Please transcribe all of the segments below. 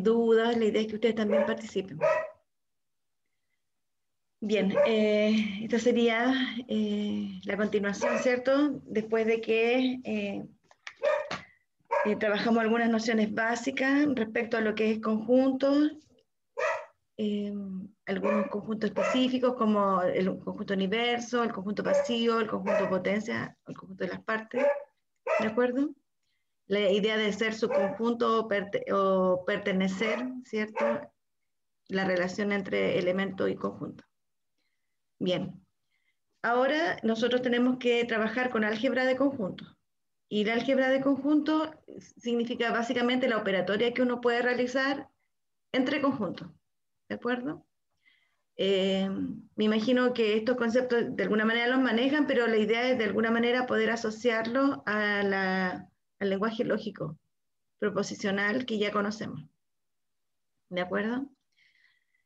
dudas, la idea es que ustedes también participen. Bien, esta sería la continuación, ¿cierto? Después de que trabajamos algunas nociones básicas respecto a lo que es conjuntos, algunos conjuntos específicos como el conjunto universo, el conjunto pasivo, el conjunto potencia, el conjunto de las partes, ¿de acuerdo? La idea de ser subconjunto o pertenecer, ¿cierto? La relación entre elemento y conjunto. Bien, ahora nosotros tenemos que trabajar con álgebra de conjuntos. Y la álgebra de conjuntos significa básicamente la operatoria que uno puede realizar entre conjuntos, ¿de acuerdo? Me imagino que estos conceptos de alguna manera los manejan, pero la idea es de alguna manera poder asociarlo al lenguaje lógico proposicional que ya conocemos, ¿de acuerdo?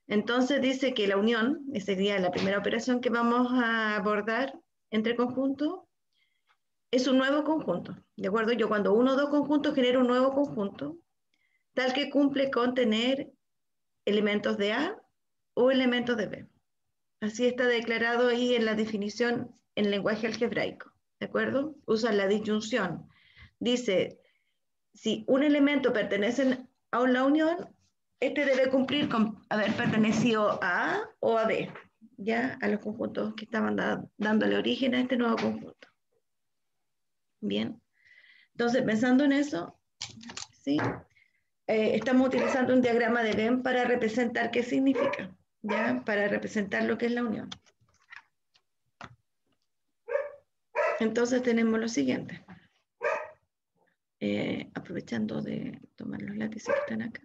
Entonces dice que la unión, esa sería la primera operación que vamos a abordar entre conjuntos, es un nuevo conjunto, ¿de acuerdo? Yo cuando uno o dos conjuntos genero un nuevo conjunto, tal que cumple con tener elementos de A o elementos de B. Así está declarado ahí en la definición en lenguaje algebraico, ¿de acuerdo? Usa la disyunción. Dice, si un elemento pertenece a la unión, este debe cumplir con haber pertenecido a A o a B, ya a los conjuntos que estaban dándole origen a este nuevo conjunto. Bien, entonces pensando en eso, ¿sí? Estamos utilizando un diagrama de Venn para representar qué significa, ¿ya? Para representar lo que es la unión. Entonces tenemos lo siguiente. Aprovechando de tomar los lápices que están acá.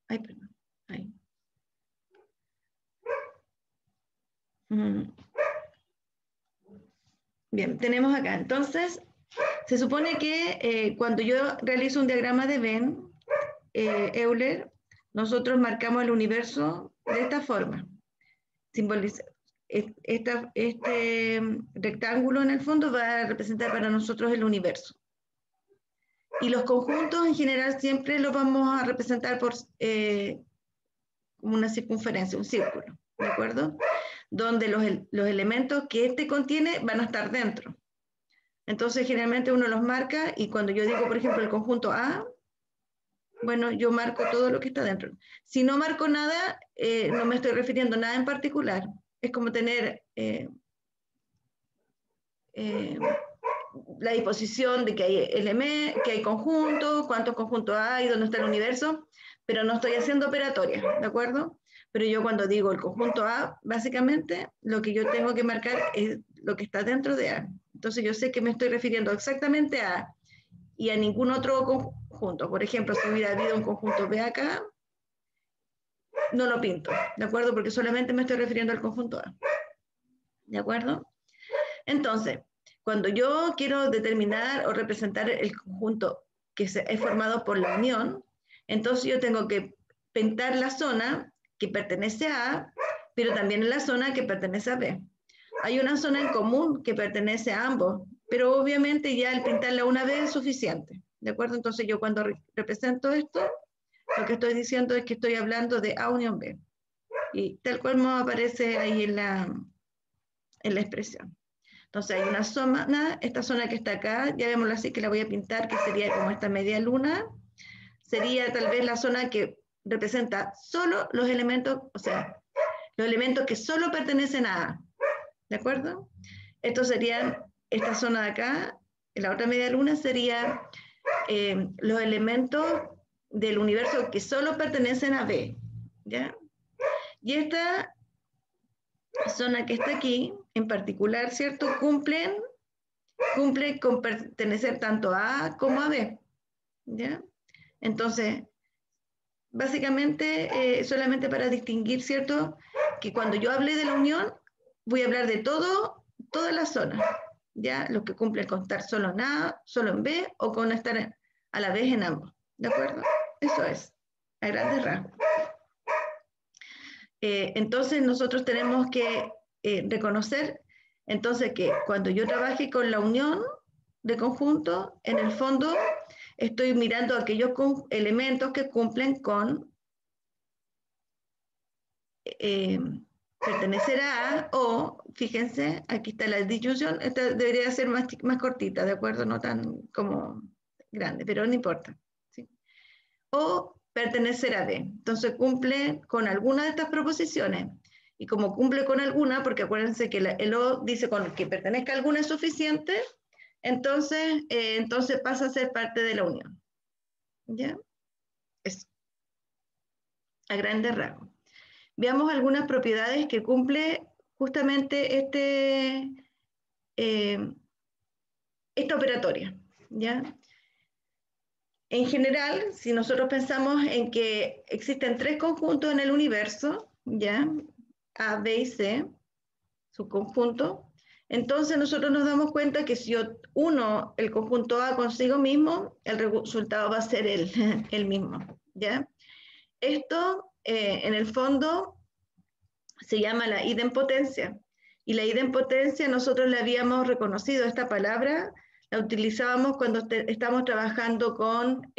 Ay, perdón. Ahí. Bien, tenemos acá. Entonces, se supone que cuando yo realizo un diagrama de Venn, Euler, nosotros marcamos el universo de esta forma. Simboliza, este rectángulo en el fondo va a representar para nosotros el universo. Y los conjuntos en general siempre los vamos a representar por como una circunferencia, un círculo, ¿de acuerdo? Donde los elementos que este contiene van a estar dentro. Entonces generalmente uno los marca y cuando yo digo, por ejemplo, el conjunto A, bueno, yo marco todo lo que está dentro. Si no marco nada, no me estoy refiriendo a nada en particular. Es como tener la disposición de que hay elementos, que hay conjuntos, cuántos conjuntos hay, dónde está el universo, pero no estoy haciendo operatoria, ¿de acuerdo? Pero yo cuando digo el conjunto A, básicamente lo que yo tengo que marcar es lo que está dentro de A. Entonces yo sé que me estoy refiriendo exactamente a A y a ningún otro conjunto. Por ejemplo, si hubiera habido un conjunto B acá, no lo pinto, ¿de acuerdo? Porque solamente me estoy refiriendo al conjunto A, ¿de acuerdo? Entonces, cuando yo quiero determinar o representar el conjunto que es formado por la unión, entonces yo tengo que pintar la zona que pertenece a A, pero también la zona que pertenece a B. Hay una zona en común que pertenece a ambos, pero obviamente ya el pintarla una vez es suficiente, ¿de acuerdo? Entonces yo cuando represento esto, lo que estoy diciendo es que estoy hablando de A unión B, y tal cual me aparece ahí en la expresión. Entonces hay una zona, esta zona que está acá, ya vemos así que la voy a pintar, que sería como esta media luna, sería tal vez la zona que representa solo los elementos, o sea, los elementos que solo pertenecen a A, ¿de acuerdo? Estos serían, esta zona de acá, la otra media luna sería los elementos del universo que solo pertenecen a B, ¿ya? Y esta zona que está aquí, en particular, ¿cierto? Cumple con pertenecer tanto a A como a B, ¿ya? Entonces, básicamente, solamente para distinguir, ¿cierto? Que cuando yo hable de la unión, voy a hablar de toda la zona, ¿ya? Los que cumplen con estar solo en A, solo en B, o con estar a la vez en ambos, ¿de acuerdo? Eso es, a grandes rasgos. Entonces, nosotros tenemos que reconocer, entonces, que cuando yo trabaje con la unión de conjunto, en el fondo, estoy mirando aquellos elementos que cumplen con pertenecerá a, o, fíjense, aquí está la disyunción, esta debería ser más cortita, ¿de acuerdo? No tan como grande, pero no importa. ¿Sí? O pertenecer a B. Entonces cumple con alguna de estas proposiciones. Y como cumple con alguna, porque acuérdense que el O dice con que pertenezca a alguna es suficiente, entonces pasa a ser parte de la unión. ¿Ya? Eso. A grandes rasgos. Veamos algunas propiedades que cumple justamente esta operatoria. ¿Ya? En general, si nosotros pensamos en que existen tres conjuntos en el universo, ¿ya? A, B y C, subconjunto, entonces nosotros nos damos cuenta que si yo uno el conjunto A consigo mismo, el resultado va a ser el mismo, ¿ya? Esto, en el fondo, se llama la idempotencia. Y la idempotencia nosotros le habíamos reconocido esta palabra, la utilizábamos cuando estamos trabajando con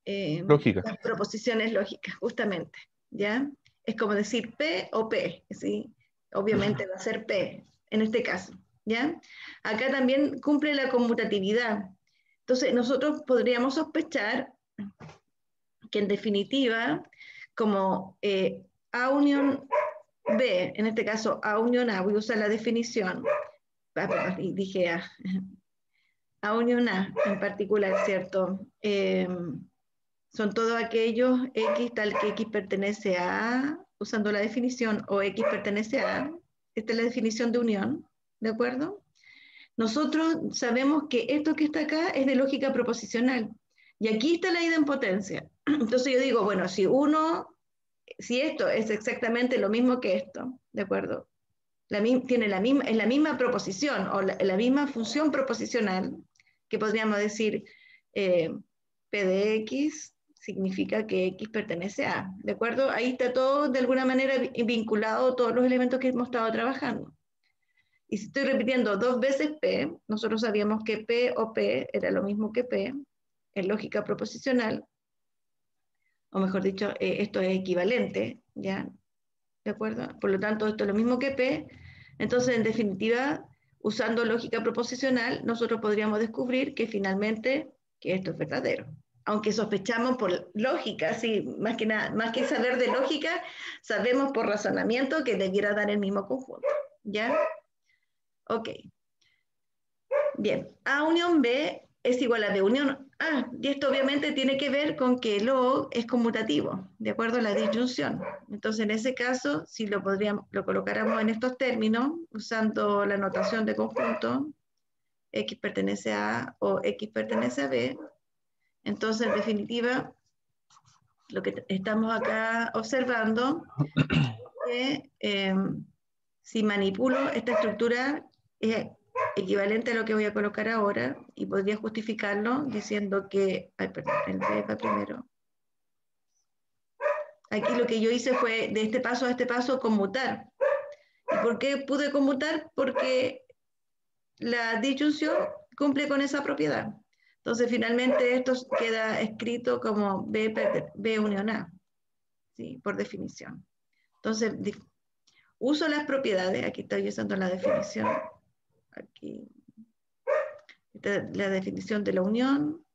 Lógica. las proposiciones lógicas, justamente, ¿ya? Es como decir P o P, ¿sí? Obviamente va a ser P, en este caso, ¿ya? Acá también cumple la conmutatividad. Entonces, nosotros podríamos sospechar que en definitiva, como A unión B, en este caso A unión A, voy a usar la definición, dije A unión A en particular, ¿cierto? Son todos aquellos X tal que X pertenece a, usando la definición, o X pertenece a, esta es la definición de unión, ¿de acuerdo? Nosotros sabemos que esto que está acá es de lógica proposicional, y aquí está la idempotencia. Entonces yo digo, bueno, si esto es exactamente lo mismo que esto, ¿de acuerdo? Es la misma proposición, o la misma función proposicional, que podríamos decir P de X significa que X pertenece a, ¿de acuerdo? Ahí está todo de alguna manera vinculado, todos los elementos que hemos estado trabajando. Y si estoy repitiendo dos veces P, nosotros sabíamos que P o P era lo mismo que P, en lógica proposicional, o mejor dicho, esto es equivalente, ¿ya? ¿De acuerdo? Por lo tanto, esto es lo mismo que P, entonces, en definitiva, usando lógica proposicional, nosotros podríamos descubrir que finalmente que esto es verdadero. Aunque sospechamos por lógica, sí, más que nada, más que saber de lógica, sabemos por razonamiento que debiera dar el mismo conjunto. ¿Ya? Ok. Bien. A unión B es igual a B unión A. Y esto obviamente tiene que ver con que el O es conmutativo, de acuerdo a la disyunción. Entonces, en ese caso, si lo colocáramos en estos términos, usando la notación de conjunto, X pertenece a A o X pertenece a B, entonces, en definitiva, lo que estamos acá observando es que si manipulo esta estructura es equivalente a lo que voy a colocar ahora y podría justificarlo diciendo que, ay, perdón, el B va primero. Aquí lo que yo hice fue de este paso a este paso conmutar. ¿Y por qué pude conmutar? Porque la disyunción cumple con esa propiedad. Entonces, finalmente, esto queda escrito como B unión A, ¿sí? Por definición. Entonces, uso las propiedades, aquí estoy usando la definición, aquí está la definición de la unión,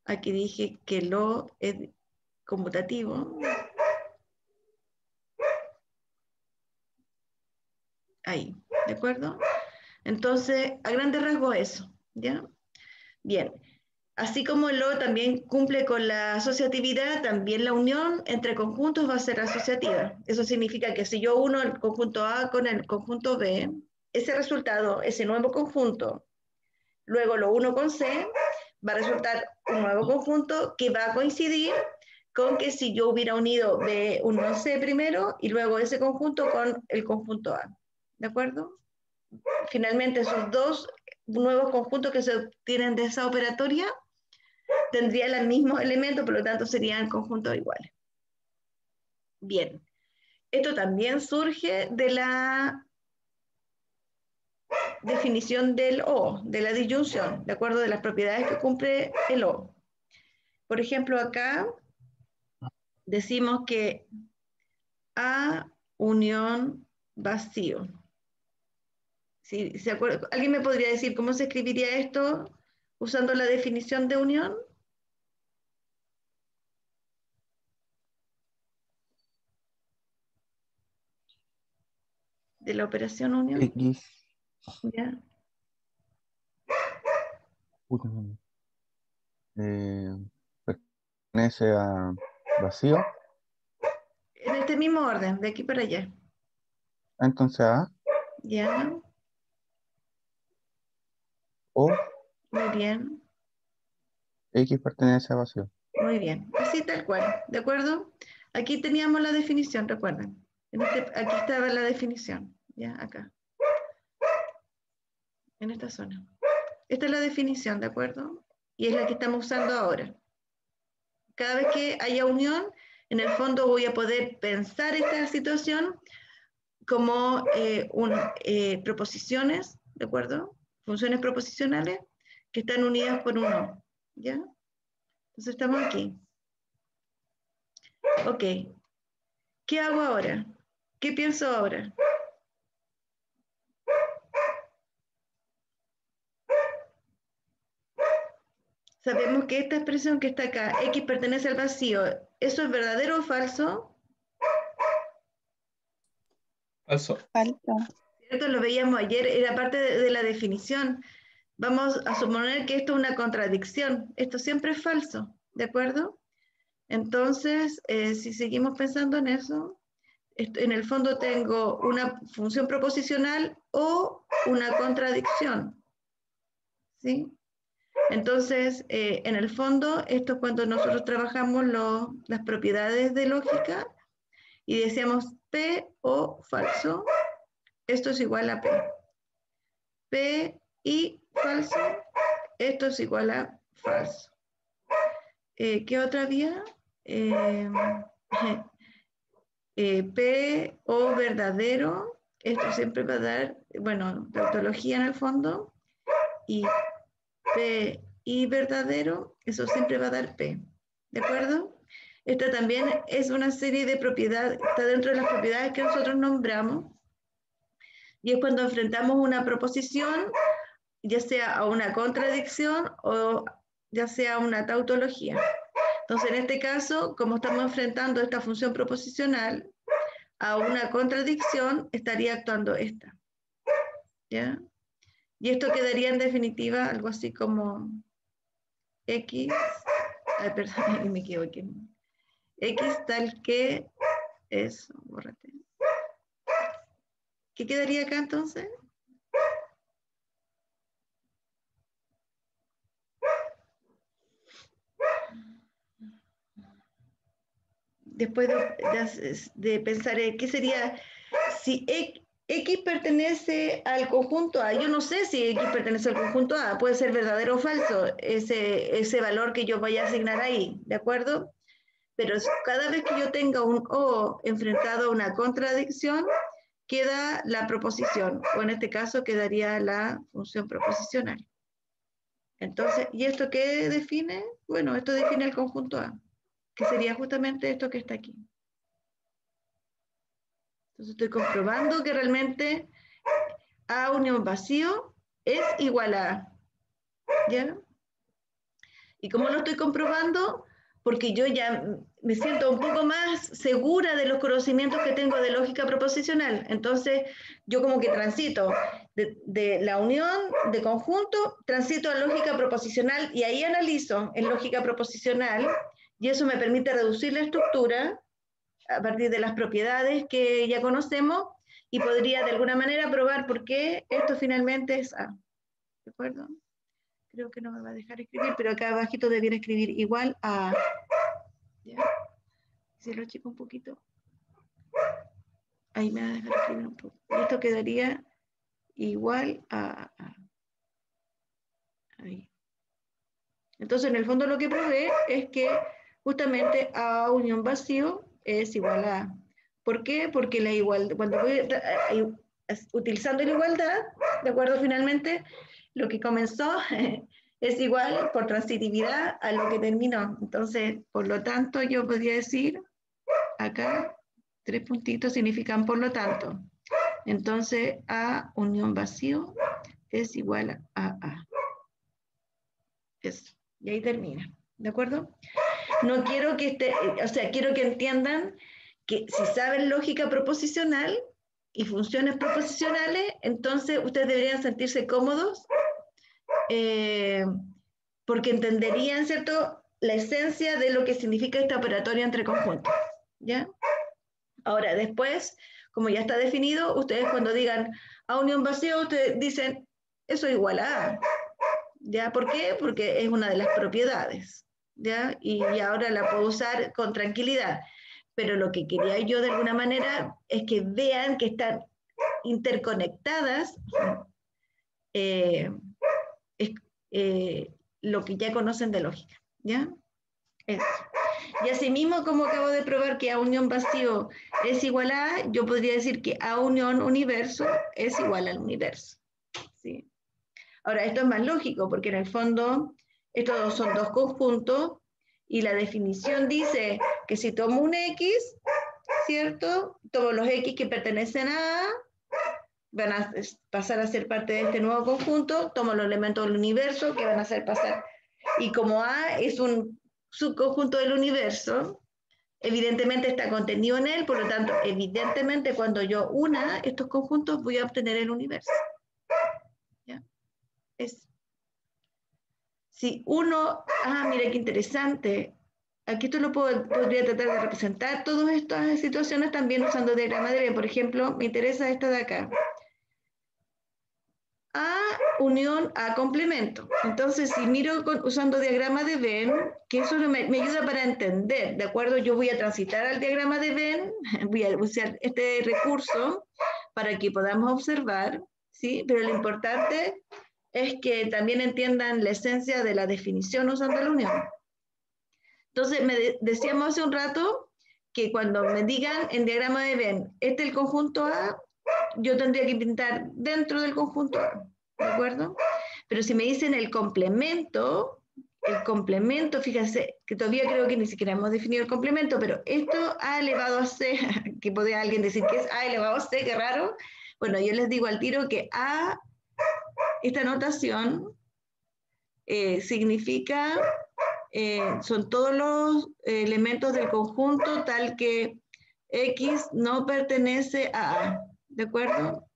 aquí dije que lo es conmutativo, ahí, ¿de acuerdo? Entonces, a grandes rasgos eso, ¿ya? Bien, así como el O también cumple con la asociatividad, también la unión entre conjuntos va a ser asociativa. Eso significa que si yo uno el conjunto A con el conjunto B, ese resultado, ese nuevo conjunto, luego lo uno con C, va a resultar un nuevo conjunto que va a coincidir con que si yo hubiera unido B1C primero y luego ese conjunto con el conjunto A. ¿De acuerdo? Finalmente, esos dos nuevos conjuntos que se obtienen de esa operatoria tendrían el mismo elemento, por lo tanto serían conjuntos iguales. Bien, esto también surge de la definición del O, de la disyunción, de acuerdo de las propiedades que cumple el O. Por ejemplo, acá decimos que A unión vacío. ¿Sí? ¿Se acuerda? ¿Alguien me podría decir cómo se escribiría esto usando la definición de unión? De la operación unión. X. ¿Ya? Pertenece a vacío. En este mismo orden, de aquí para allá. Entonces A ¿Ya? o Muy bien. X pertenece a vacío. Muy bien. Así tal cual. ¿De acuerdo? Aquí teníamos la definición, recuerden. Aquí estaba la definición. ¿Ya? Acá. En esta zona. Esta es la definición, ¿de acuerdo? Y es la que estamos usando ahora. Cada vez que haya unión, en el fondo voy a poder pensar esta situación como proposiciones, ¿de acuerdo? Funciones proposicionales que están unidas por un o, ¿ya? Entonces estamos aquí. Ok. ¿Qué hago ahora? ¿Qué pienso ahora? Sabemos que esta expresión que está acá, X pertenece al vacío, ¿eso es verdadero o falso? Falso. Falso. ¿Cierto? Lo veíamos ayer, era parte de la definición. Vamos a suponer que esto es una contradicción. Esto siempre es falso, ¿de acuerdo? Entonces, si seguimos pensando en eso, en el fondo tengo una función proposicional o una contradicción, ¿sí? Entonces, en el fondo, esto es cuando nosotros trabajamos las propiedades de lógica y decíamos P o falso, esto es igual a P. P y falso, esto es igual a falso. ¿Qué otra vía? P o verdadero, esto siempre va a dar, bueno, tautología en el fondo, y P y verdadero, eso siempre va a dar P, ¿de acuerdo? Esta también es una serie de propiedades, está dentro de las propiedades que nosotros nombramos, y es cuando enfrentamos una proposición, ya sea a una contradicción o ya sea a una tautología. Entonces, en este caso, como estamos enfrentando esta función proposicional a una contradicción, estaría actuando esta. ¿Ya? Y esto quedaría en definitiva algo así como X, ay, perdón, me equivoqué. X tal que eso, bórrate. ¿Qué quedaría acá entonces? Después de pensar, ¿qué sería si X pertenece al conjunto A? Yo no sé si X pertenece al conjunto A, puede ser verdadero o falso ese valor que yo vaya a asignar ahí, ¿de acuerdo? Pero cada vez que yo tenga un O enfrentado a una contradicción, queda la proposición, o en este caso quedaría la función proposicional. Entonces, ¿y esto qué define? Bueno, esto define el conjunto A, que sería justamente esto que está aquí. Entonces estoy comprobando que realmente A unión vacío es igual a A. ¿Ya? ¿Y cómo lo estoy comprobando? Porque yo ya me siento un poco más segura de los conocimientos que tengo de lógica proposicional. Entonces, yo como que transito de la unión de conjunto, transito a lógica proposicional y ahí analizo en lógica proposicional y eso me permite reducir la estructura a partir de las propiedades que ya conocemos y podría de alguna manera probar por qué esto finalmente es A. ¿De acuerdo? Creo que no me va a dejar escribir, pero acá abajito debiera escribir igual a... ¿Ya? Si lo achico un poquito. Ahí me va a dejar escribir un poco. Y esto quedaría igual a... Ahí. Entonces, en el fondo lo que probé es que justamente A unión vacío es igual a A. ¿Por qué? Porque la igualdad, cuando voy utilizando la igualdad, ¿de acuerdo? Finalmente, lo que comenzó es igual por transitividad a lo que terminó. Entonces, por lo tanto, yo podría decir acá 3 puntitos significan por lo tanto. Entonces, A unión vacío es igual a A. Eso. Y ahí termina. ¿De acuerdo? No quiero que quiero que entiendan que si saben lógica proposicional y funciones proposicionales, entonces ustedes deberían sentirse cómodos porque entenderían, ¿cierto?, la esencia de lo que significa esta operatoria entre conjuntos. ¿Ya? Ahora, después, como ya está definido, ustedes cuando digan A unión vacío, ustedes dicen, eso es igual a A. ¿Ya? ¿Por qué? Porque es una de las propiedades. ¿Ya? Y ahora la puedo usar con tranquilidad. Pero lo que quería yo de alguna manera es que vean que están interconectadas eh, es, lo que ya conocen de lógica. ¿Ya? Eso. Y asimismo, como acabo de probar que A unión vacío es igual a A, yo podría decir que A unión universo es igual al universo. ¿Sí? Ahora, esto es más lógico, porque en el fondo estos son dos conjuntos y la definición dice que si tomo un X, ¿cierto? Tomo los X que pertenecen a A, van a pasar a ser parte de este nuevo conjunto, tomo los elementos del universo que van a hacer pasar. Y como A es un subconjunto del universo, evidentemente está contenido en él, por lo tanto, evidentemente cuando yo una estos conjuntos voy a obtener el universo. ¿Ya? Es. Si uno, mira qué interesante, aquí esto lo podría tratar de representar todas estas situaciones también usando diagrama de Venn. Por ejemplo, me interesa esta de acá. A unión a complemento. Entonces, si miro usando diagrama de Venn, que eso me ayuda para entender, ¿de acuerdo? Yo voy a transitar al diagrama de Venn, voy a usar este recurso para que podamos observar, ¿sí? Pero lo importante es que también entiendan la esencia de la definición usando la unión. Entonces, decíamos hace un rato que cuando me digan en diagrama de Venn, este es el conjunto A, yo tendría que pintar dentro del conjunto A, ¿de acuerdo? Pero si me dicen el complemento, fíjense que todavía creo que ni siquiera hemos definido el complemento, pero esto A elevado a C, que podría alguien decir que es A elevado a C, qué raro. Bueno, yo les digo al tiro que A, esta notación, significa, son todos los elementos del conjunto tal que X no pertenece a A, ¿de acuerdo?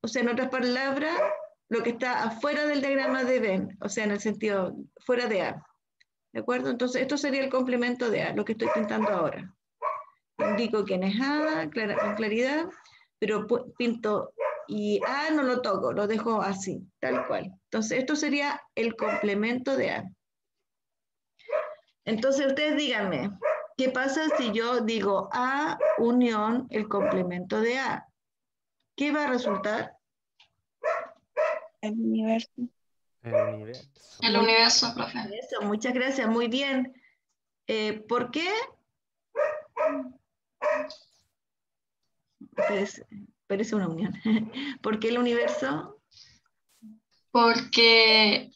O sea, en otras palabras, lo que está afuera del diagrama de Venn, o sea, en el sentido fuera de A, ¿de acuerdo? Entonces, esto sería el complemento de A, lo que estoy pintando ahora. Indico quién es A, con claridad, pero pinto y A no lo toco, lo dejo así, tal cual. Entonces, esto sería el complemento de A. Entonces, ustedes díganme, ¿qué pasa si yo digo A unión el complemento de A? ¿Qué va a resultar? El universo. El universo. El universo, profe. Eso, muchas gracias, muy bien. ¿Por qué? Parece una unión. ¿Por qué el universo? Porque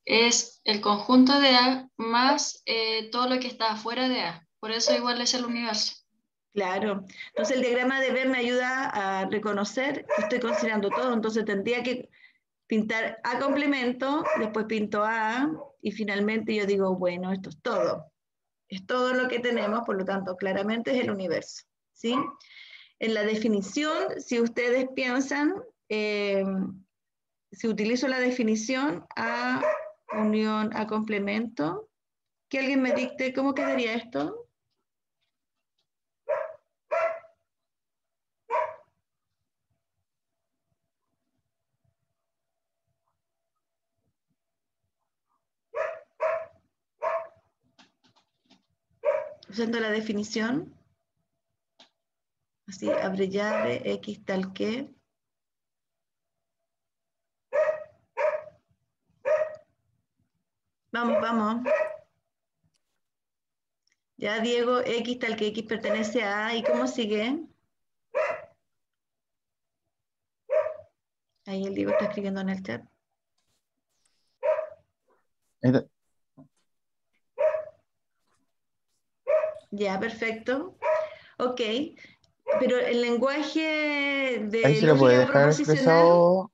es el conjunto de A más todo lo que está afuera de A. Por eso igual es el universo. Claro. Entonces el diagrama de Venn me ayuda a reconocer que estoy considerando todo. Entonces tendría que pintar A complemento, después pinto A y finalmente yo digo, bueno, esto es todo. Es todo lo que tenemos, por lo tanto, claramente es el universo. ¿Sí? En la definición, si ustedes piensan, si utilizo la definición A unión a complemento, que alguien me dicte cómo quedaría esto. Usando la definición, así, abre llave, X tal que. Vamos, vamos. Ya, Diego, X tal que X pertenece a A. ¿Y cómo sigue? Ahí el Diego está escribiendo en el chat. Esta- Ya, perfecto. Ok. Pero el lenguaje Ahí de se le puede lógica dejar proposicional, expresado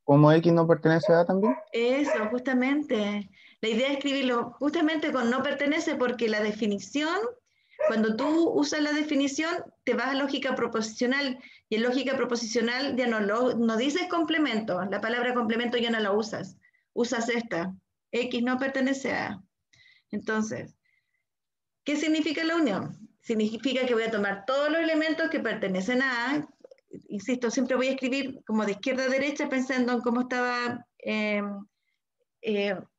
como X no pertenece a también. eso, justamente. La idea es escribirlo justamente con no pertenece porque la definición, cuando tú usas la definición, te vas a lógica proposicional y en lógica proposicional ya no dices complemento, la palabra complemento ya no la usas, usas esta, X no pertenece a. Entonces, ¿qué significa la unión? Significa que voy a tomar todos los elementos que pertenecen a, insisto, siempre voy a escribir como de izquierda a derecha pensando en cómo estaba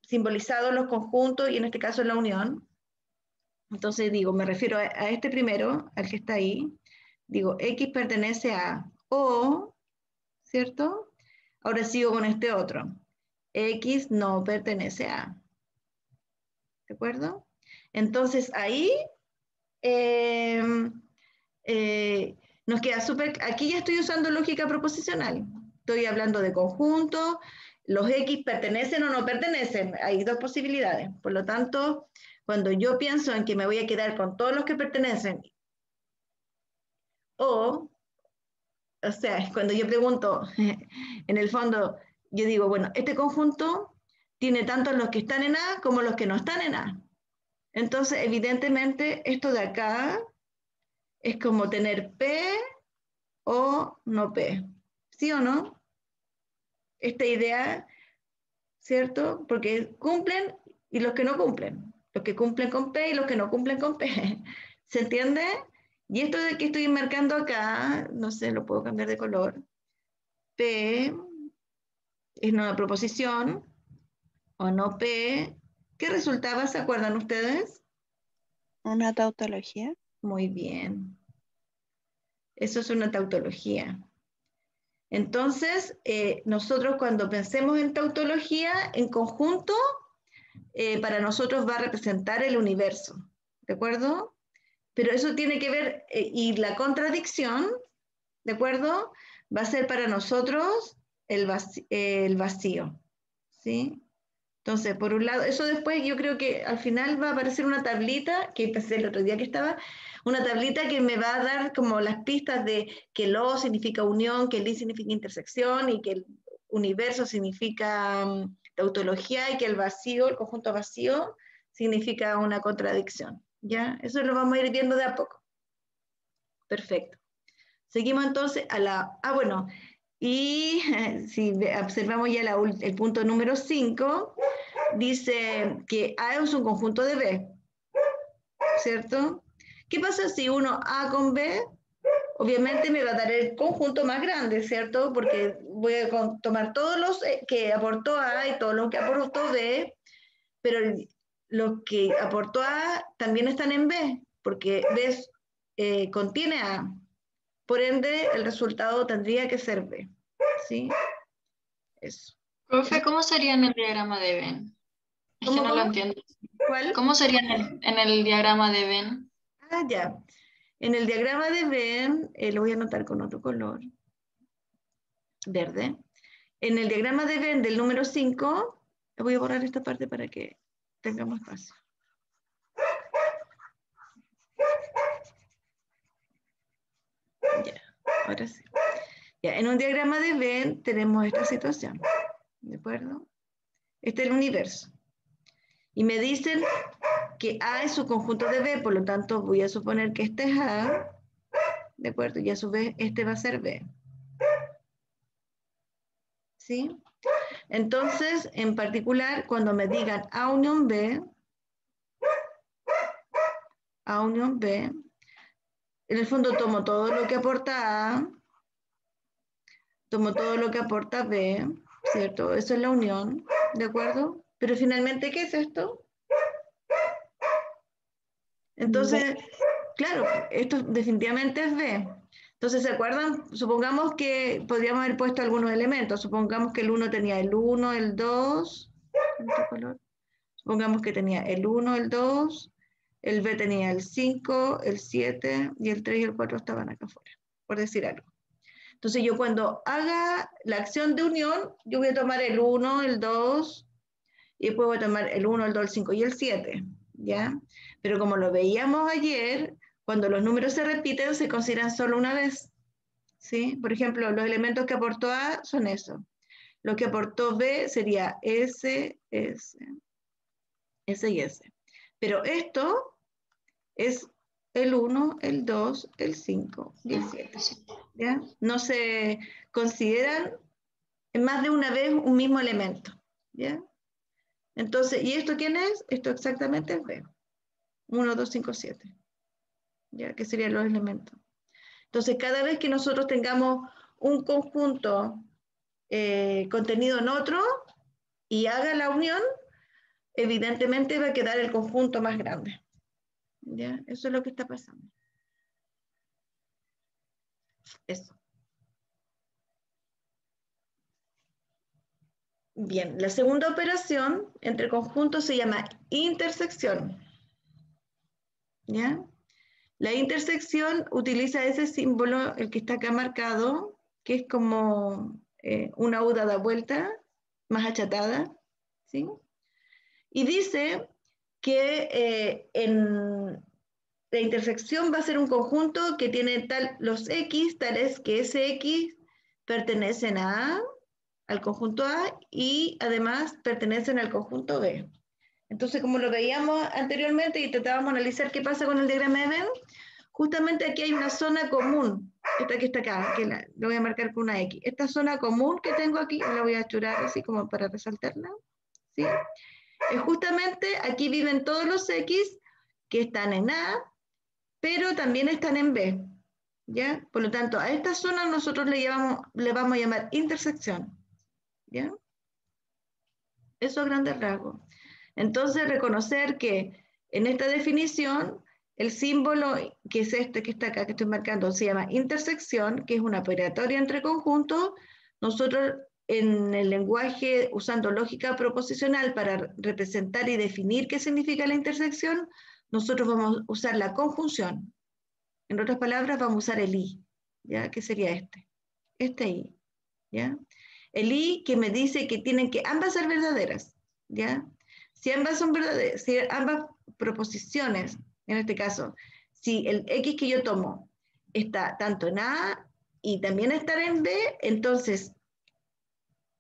simbolizados los conjuntos y en este caso la unión. Entonces digo, me refiero a este primero, al que está ahí, digo, X pertenece a O, ¿cierto? Ahora sigo con este otro. X no pertenece a. ¿De acuerdo? Entonces ahí eh, eh, nos queda súper, aquí ya estoy usando lógica proposicional. Estoy hablando de conjunto, los X pertenecen o no pertenecen. Hay dos posibilidades. Por lo tanto, cuando yo pienso en que me voy a quedar con todos los que pertenecen, o sea, cuando yo pregunto, en el fondo, yo digo, bueno, este conjunto tiene tanto los que están en A como los que no están en A. Entonces, evidentemente, esto de acá es como tener P o no P. ¿Sí o no? Esta idea, ¿cierto? Porque cumplen y los que no cumplen. Los que cumplen con P y los que no cumplen con P. ¿Se entiende? Y esto de que estoy marcando acá, no sé, lo puedo cambiar de color. P es una proposición o no P. ¿Qué resultaba? ¿Se acuerdan ustedes? Una tautología. Muy bien. Eso es una tautología. Entonces, nosotros cuando pensemos en tautología, en conjunto, para nosotros va a representar el universo, ¿de acuerdo? Pero eso tiene que ver, y la contradicción, ¿de acuerdo? Va a ser para nosotros el vacío, ¿sí? Entonces, por un lado, eso después yo creo que al final va a aparecer una tablita, que pensé el otro día que estaba, una tablita que me va a dar como las pistas de que el O significa unión, que el I significa intersección y que el universo significa tautología y que el vacío, el conjunto vacío, significa una contradicción. ¿Ya? Eso lo vamos a ir viendo de a poco. Perfecto. Seguimos entonces a la... Ah, bueno, y si observamos ya el punto número 5, dice que A es un conjunto de B, ¿cierto? ¿Qué pasa si uno A con B? Obviamente me va a dar el conjunto más grande, ¿cierto? Porque voy a tomar todos los que aportó A y todos los que aportó B, pero los que aportó A también están en B, porque B contiene A. Por ende, el resultado tendría que ser B, ¿sí? Eso. Profe, ¿cómo sería en el diagrama de Venn? Es que no lo ¿Cómo? entiendo. ¿Cuál? ¿Cómo sería en el diagrama de Venn? Ah, ya. En el diagrama de Venn, lo voy a anotar con otro color, verde. En el diagrama de Venn del número 5, voy a borrar esta parte para que tengamos espacio. Ya, ahora sí. Ya, en un diagrama de Venn tenemos esta situación, ¿de acuerdo? Este es el universo. Y me dicen que A es su conjunto de B, por lo tanto voy a suponer que este es A, ¿de acuerdo? Y a su vez este va a ser B. ¿Sí? Entonces, en particular, cuando me digan A unión B, en el fondo tomo todo lo que aporta A, tomo todo lo que aporta B, ¿cierto? Eso es la unión, ¿de acuerdo? Pero finalmente, ¿qué es esto? Entonces, claro, esto definitivamente es B. Entonces, ¿se acuerdan? Supongamos que podríamos haber puesto algunos elementos. Supongamos que el 1 tenía el 1, el 2. ¿Otro color? Supongamos que tenía el 1, el 2, el B tenía el 5, el 7 y el 3 y el 4 estaban acá afuera, por decir algo. Entonces yo cuando haga la acción de unión, yo voy a tomar el 1, el 2 y después voy a tomar el 1, el 2, el 5 y el 7, ¿ya? Pero como lo veíamos ayer, Cuando los números se repiten, se consideran solo una vez. ¿Sí? Por ejemplo, los elementos que aportó A son eso. Lo que aportó B sería S, S, S y S. Pero esto es el 1, el 2, el 5 y el 7. ¿Ya? No se consideran más de una vez un mismo elemento. ¿Ya? Entonces, ¿y esto quién es? Esto exactamente es B. 1, 2, 5, 7. ¿Ya? Que serían los elementos. Entonces, cada vez que nosotros tengamos un conjunto contenido en otro y haga la unión, evidentemente va a quedar el conjunto más grande. ¿Ya? Eso es lo que está pasando. Eso. Bien, la segunda operación entre conjuntos se llama intersección. ¿Ya? La intersección utiliza ese símbolo, el que está acá marcado, que es como una U dada vuelta, más achatada, ¿sí? Y dice que la intersección va a ser un conjunto que tiene los X, tales que ese X pertenecen al conjunto A y además pertenecen al conjunto B. Entonces, como lo veíamos anteriormente y tratábamos de analizar qué pasa con el diagrama de Venn, justamente aquí hay una zona común, esta que está acá, que lo voy a marcar con una X. Esta zona común que tengo aquí, la voy a achurar así como para resaltarla, ¿sí? Justamente aquí viven todos los X que están en A, pero también están en B, ¿ya? Por lo tanto, a esta zona nosotros le vamos a llamar intersección, ¿ya? Eso a grandes rasgos. Entonces, reconocer que en esta definición, el símbolo, que es este que está acá, que estoy marcando, se llama intersección, que es una operatoria entre conjuntos. Nosotros en el lenguaje, usando lógica proposicional para representar y definir qué significa la intersección, nosotros vamos a usar la conjunción. En otras palabras, vamos a usar el I, ¿ya? ¿Qué sería este? Este I, ¿ya? El I que me dice que tienen que ambas ser verdaderas, ¿ya? Si ambas son verdaderas, si ambas proposiciones, en este caso, si el X que yo tomo está tanto en A y también está en B, entonces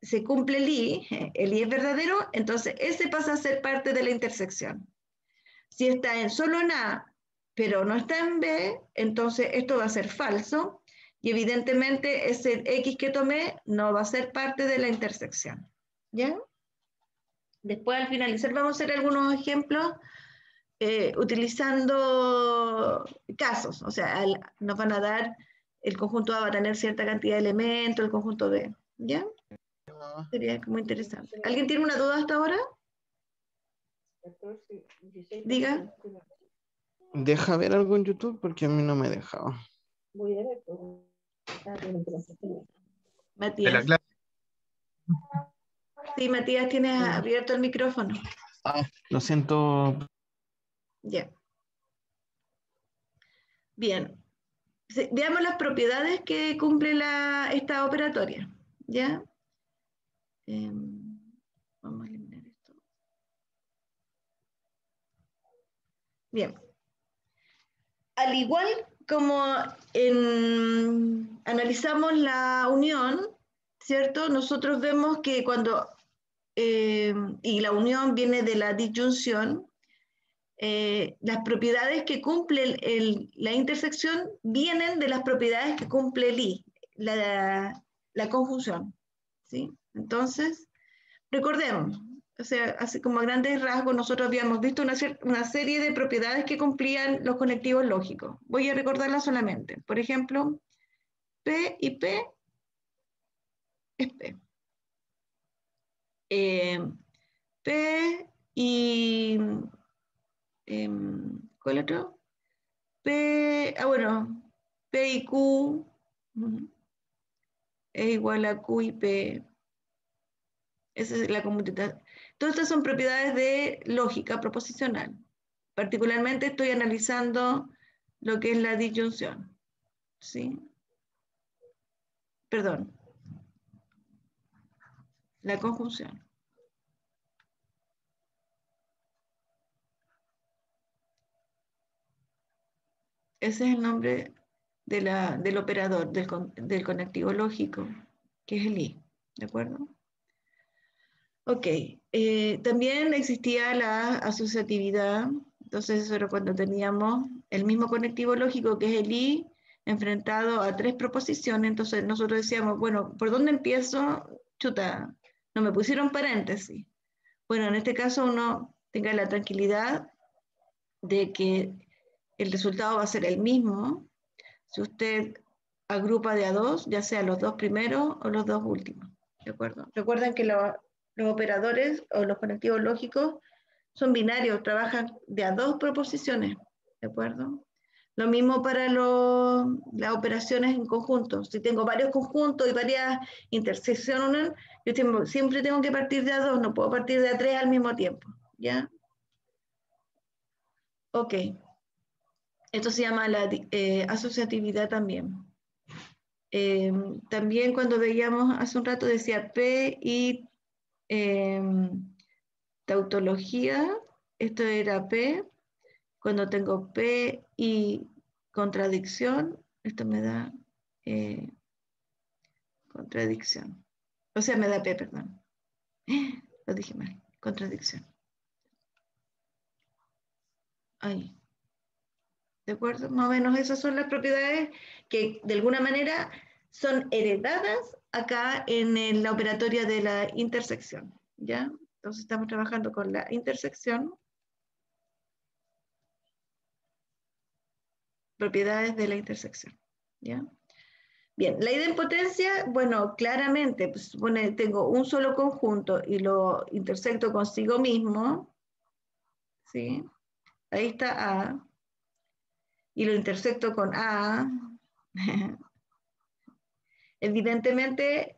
se cumple el I es verdadero, entonces ese pasa a ser parte de la intersección. Si está solo en A, pero no está en B, entonces esto va a ser falso y evidentemente ese X que tomé no va a ser parte de la intersección. ¿Ya? Después al finalizar vamos a hacer algunos ejemplos utilizando casos, o sea, nos van a dar, el conjunto A va a tener cierta cantidad de elementos, el conjunto B. ¿Ya? Sería muy interesante. ¿Alguien tiene una duda hasta ahora? Diga. Deja ver algo en YouTube porque a mí no me dejaba. Matías. Sí, Matías, tienes abierto el micrófono. Ah, lo siento. Ya. Bien. Veamos las propiedades que cumple esta operatoria. ¿Ya? Vamos a eliminar esto. Bien. Al igual como analizamos la unión, ¿cierto? Nosotros vemos que cuando, y la unión viene de la disyunción, las propiedades que cumple la intersección vienen de las propiedades que cumple el I, la conjunción, ¿sí? Entonces, recordemos, o sea, así como a grandes rasgos, nosotros habíamos visto una serie de propiedades que cumplían los conectivos lógicos. Voy a recordarlas solamente. Por ejemplo, P y P es P. P y... ¿cuál otro? Bueno, P y Q es igual a Q y P. Esa es la conmutación. Todas estas son propiedades de lógica proposicional. Particularmente estoy analizando lo que es la disyunción. ¿Sí? Perdón. La conjunción. Ese es el nombre del operador, del conectivo lógico, que es el I, ¿de acuerdo? Ok, también existía la asociatividad, entonces eso era cuando teníamos el mismo conectivo lógico que es el I enfrentado a tres proposiciones, entonces nosotros decíamos, bueno, ¿por dónde empiezo? Chuta, no me pusieron paréntesis. Bueno, en este caso uno tenga la tranquilidad de que el resultado va a ser el mismo si usted agrupa de a dos, ya sea los dos primeros o los dos últimos, ¿de acuerdo? Recuerden que los operadores o los conectivos lógicos son binarios, trabajan de a dos proposiciones, ¿de acuerdo? Lo mismo para las operaciones en conjunto. Si tengo varios conjuntos y varias intersecciones, yo siempre tengo que partir de a dos, no puedo partir de a tres al mismo tiempo, ¿ya? Ok. Esto se llama la asociatividad también. También cuando veíamos hace un rato decía P y tautología, esto era P. Cuando tengo P y contradicción, esto me da contradicción. O sea, me da P, perdón. Lo dije mal, contradicción. Ahí. ¿De acuerdo? Más o menos esas son las propiedades que de alguna manera son heredadas acá en la operatoria de la intersección. ¿Ya? Entonces estamos trabajando con la intersección, propiedades de la intersección. ¿Ya? Bien, la idempotencia, bueno, claramente, pues, supone tengo un solo conjunto y lo intersecto consigo mismo, ¿sí? Ahí está A, y lo intersecto con A. Evidentemente,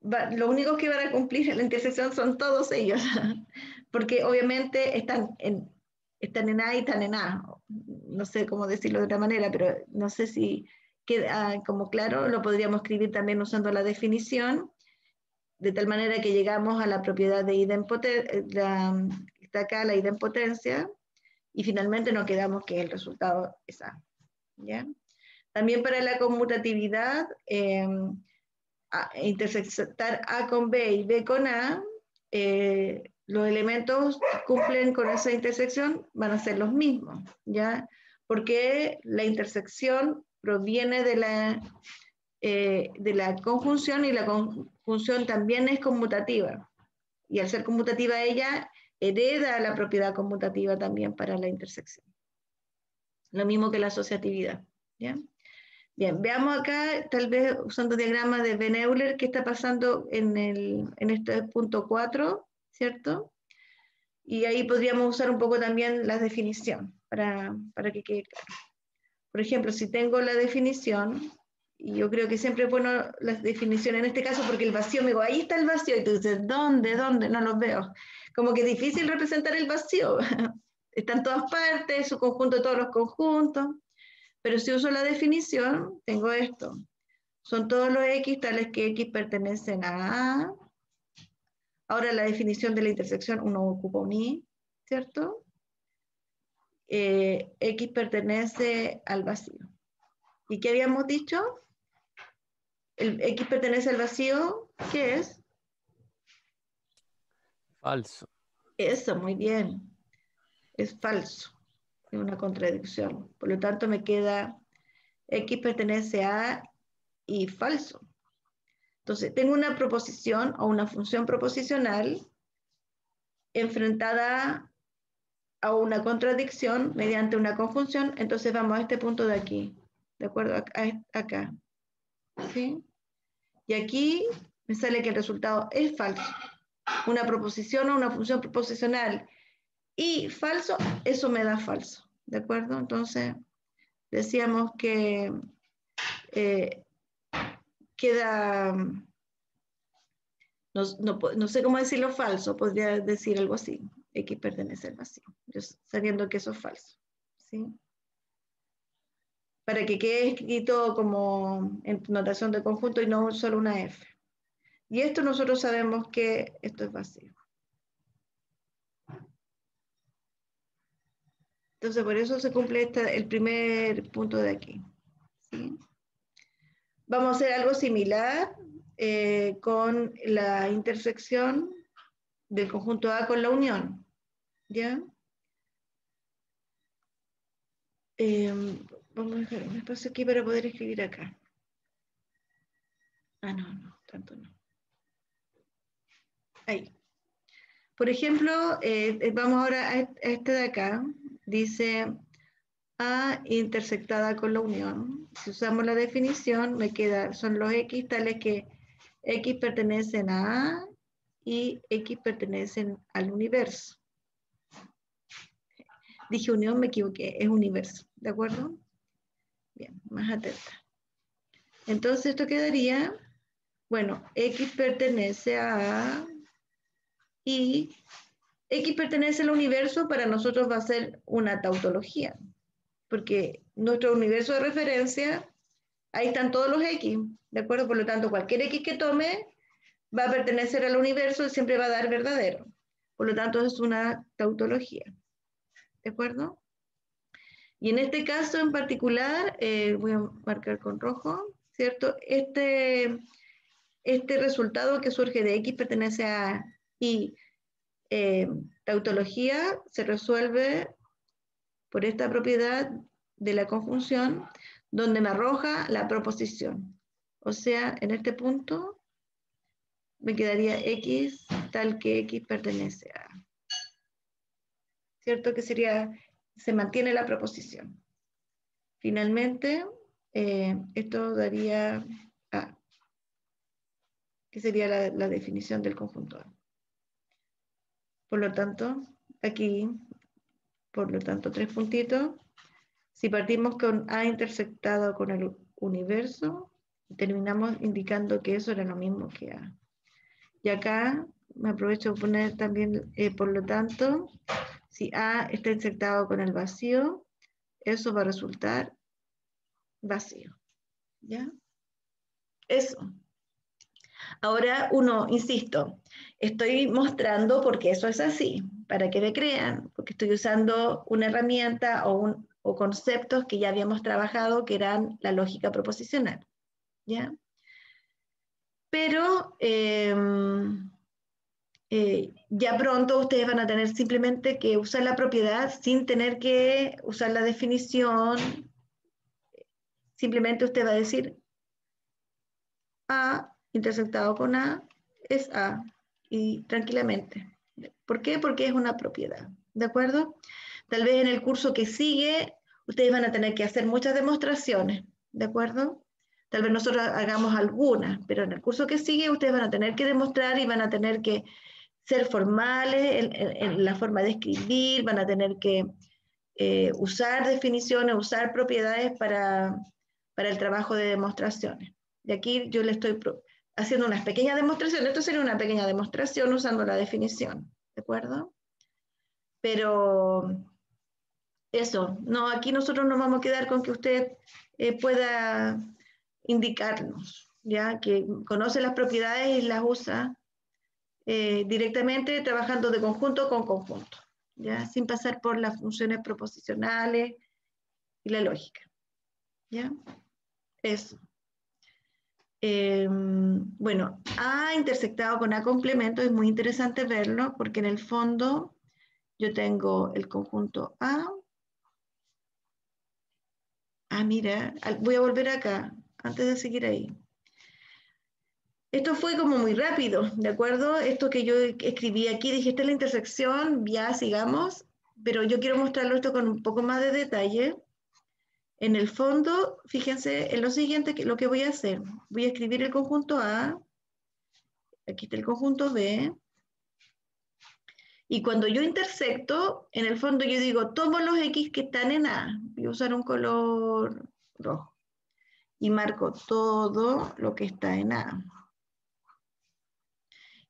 lo único que van a cumplir en la intersección son todos ellos, porque obviamente están en A y están en A. No sé cómo decirlo de otra manera, pero no sé si queda como claro, lo podríamos escribir también usando la definición, de tal manera que llegamos a la propiedad de idempotencia, está acá la idempotencia, y finalmente nos quedamos que el resultado es A. ¿Ya? También para la conmutatividad, intersectar A con B y B con A, los elementos que cumplen con esa intersección van a ser los mismos, ¿ya? Porque la intersección proviene de la conjunción y la conjunción también es conmutativa. Y al ser conmutativa ella hereda la propiedad conmutativa también para la intersección. Lo mismo que la asociatividad, ¿ya? Bien, veamos acá, tal vez usando diagrama de Ben Euler, qué está pasando en este punto 4, ¿cierto? Y ahí podríamos usar un poco también la definición para que quede claro. Por ejemplo, si tengo la definición, y yo creo que siempre es bueno las definiciones en este caso, porque el vacío, me digo, ahí está el vacío, y tú dices, ¿dónde? No los veo. Como que es difícil representar el vacío. Está en todas partes, su conjunto de todos los conjuntos. Pero si uso la definición, tengo esto. Son todos los X tales que X pertenecen a A. Ahora la definición de la intersección, uno ocupa un I, ¿cierto? X pertenece al vacío. ¿Y qué habíamos dicho? El X pertenece al vacío, ¿qué es? Falso. Eso, muy bien. Es falso. Es una contradicción. Por lo tanto, me queda X pertenece a y falso. Entonces, tengo una proposición o una función proposicional enfrentada a una contradicción mediante una conjunción, entonces vamos a este punto de aquí, ¿de acuerdo? Acá, ¿sí? Y aquí me sale que el resultado es falso. Una proposición o una función proposicional y falso, eso me da falso, ¿de acuerdo? Entonces, decíamos que queda, no sé cómo decirlo falso, podría decir algo así, X pertenece al vacío, sabiendo que eso es falso, ¿sí? Para que quede escrito como en notación de conjunto y no solo una F. Y esto nosotros sabemos que esto es vacío. Entonces, por eso se cumple el primer punto de aquí. ¿Sí? Vamos a hacer algo similar con la intersección del conjunto A con la unión. ¿Ya? Vamos a dejar un espacio aquí para poder escribir acá. Ah, no, tanto no. Ahí. Por ejemplo, vamos ahora a este de acá. Dice A intersectada con la unión. Si usamos la definición, me queda, son los X tales que X pertenecen a A y X pertenecen al universo. Dije unión, me equivoqué, es universo, ¿de acuerdo? Bien, más atenta. Entonces esto quedaría, bueno, X pertenece a A y X pertenece al universo, para nosotros va a ser una tautología, porque nuestro universo de referencia, ahí están todos los X, ¿de acuerdo? Por lo tanto, cualquier X que tome va a pertenecer al universo y siempre va a dar verdadero. Por lo tanto, es una tautología, ¿de acuerdo? Y en este caso en particular, voy a marcar con rojo, ¿cierto? Este resultado que surge de X pertenece a Y, tautología se resuelve por esta propiedad de la conjunción, donde me arroja la proposición. O sea, en este punto me quedaría X tal que X pertenece a. ¿Cierto? Que sería, se mantiene la proposición. Finalmente, esto daría A, que sería la definición del conjunto A. Por lo tanto, aquí, por lo tanto, 3 puntitos. Si partimos con A intersectado con el universo, terminamos indicando que eso era lo mismo que A. Y acá me aprovecho de poner también, por lo tanto, si A está intersectado con el vacío, eso va a resultar vacío. ¿Ya? Eso. Ahora uno, insisto, estoy mostrando porque eso es así, para que me crean, porque estoy usando una herramienta o conceptos que ya habíamos trabajado, que eran la lógica proposicional. ¿Ya? Pero ya pronto ustedes van a tener simplemente que usar la propiedad sin tener que usar la definición. Simplemente usted va a decir A intersectado con A es A, y tranquilamente. ¿Por qué? Porque es una propiedad, ¿de acuerdo? Tal vez en el curso que sigue ustedes van a tener que hacer muchas demostraciones, ¿de acuerdo? Tal vez nosotros hagamos algunas, pero en el curso que sigue ustedes van a tener que demostrar y van a tener que ser formales en la forma de escribir, van a tener que usar definiciones, usar propiedades para el trabajo de demostraciones. De aquí yo le estoy haciendo unas pequeñas demostraciones. Esto sería una pequeña demostración usando la definición, ¿de acuerdo? Pero eso, no, aquí nosotros nos vamos a quedar con que usted pueda indicarnos, ¿ya? Que conoce las propiedades y las usa directamente trabajando de conjunto con conjunto, ¿ya? Sin pasar por las funciones proposicionales y la lógica, ¿ya? Eso. Bueno, A intersectado con A complemento es muy interesante verlo porque en el fondo yo tengo el conjunto A. Ah, mira, voy a volver acá antes de seguir ahí. Esto fue como muy rápido, ¿de acuerdo? Esto que yo escribí aquí, dije, esta es la intersección, ya sigamos, pero yo quiero mostrarlo esto con un poco más de detalle. En el fondo, fíjense en lo siguiente, lo que voy a hacer. Voy a escribir el conjunto A, aquí está el conjunto B, y cuando yo intersecto, en el fondo yo digo, tomo los X que están en A, voy a usar un color rojo, y marco todo lo que está en A.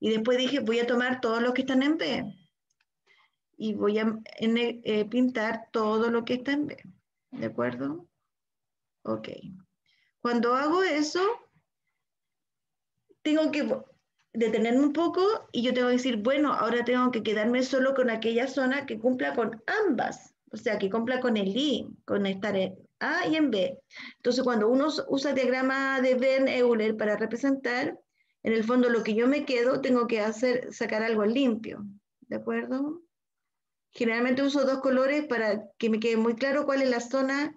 Y después dije, voy a tomar todos los que están en B, y voy a pintar todo lo que está en B, ¿de acuerdo? Ok. Cuando hago eso, tengo que detenerme un poco y yo tengo que decir, bueno, ahora tengo que quedarme solo con aquella zona que cumpla con ambas, O sea, que cumpla con el I, con estar en A y en B. Entonces, cuando uno usa el diagrama de Venn-Euler para representar, en el fondo lo que yo me quedo, tengo que sacar algo limpio, ¿de acuerdo? Generalmente uso dos colores para que me quede muy claro cuál es la zona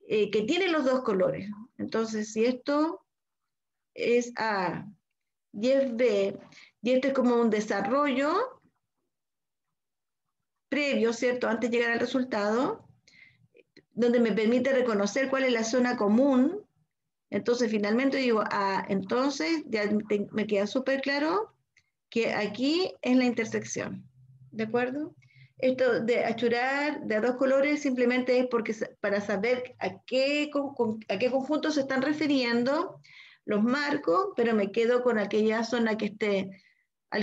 que tiene los dos colores. Entonces, si esto es A y es B, y esto es como un desarrollo previo, ¿cierto? Antes de llegar al resultado, donde me permite reconocer cuál es la zona común. Entonces, finalmente digo, entonces ya me queda súper claro que aquí es la intersección, ¿de acuerdo? Esto de achurar de a dos colores simplemente es porque para saber a qué conjunto se están refiriendo, los marco, pero me quedo con aquella zona que esté,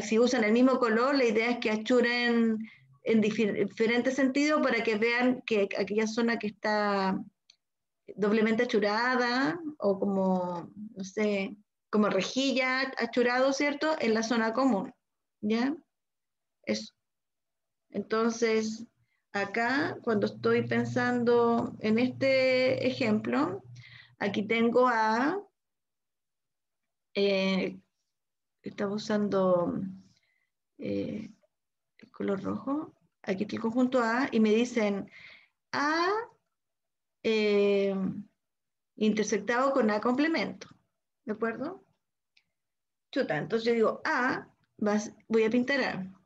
si usan el mismo color, la idea es que achuren en diferentes sentidos para que vean que aquella zona que está doblemente achurada o como, no sé, como rejilla achurado, ¿cierto? En la zona común, ¿ya? Eso. Entonces, acá, cuando estoy pensando en este ejemplo, aquí tengo estaba usando el color rojo, aquí está el conjunto A, y me dicen A eh, intersectado con A complemento, ¿de acuerdo? Chuta, entonces yo digo voy a pintar A.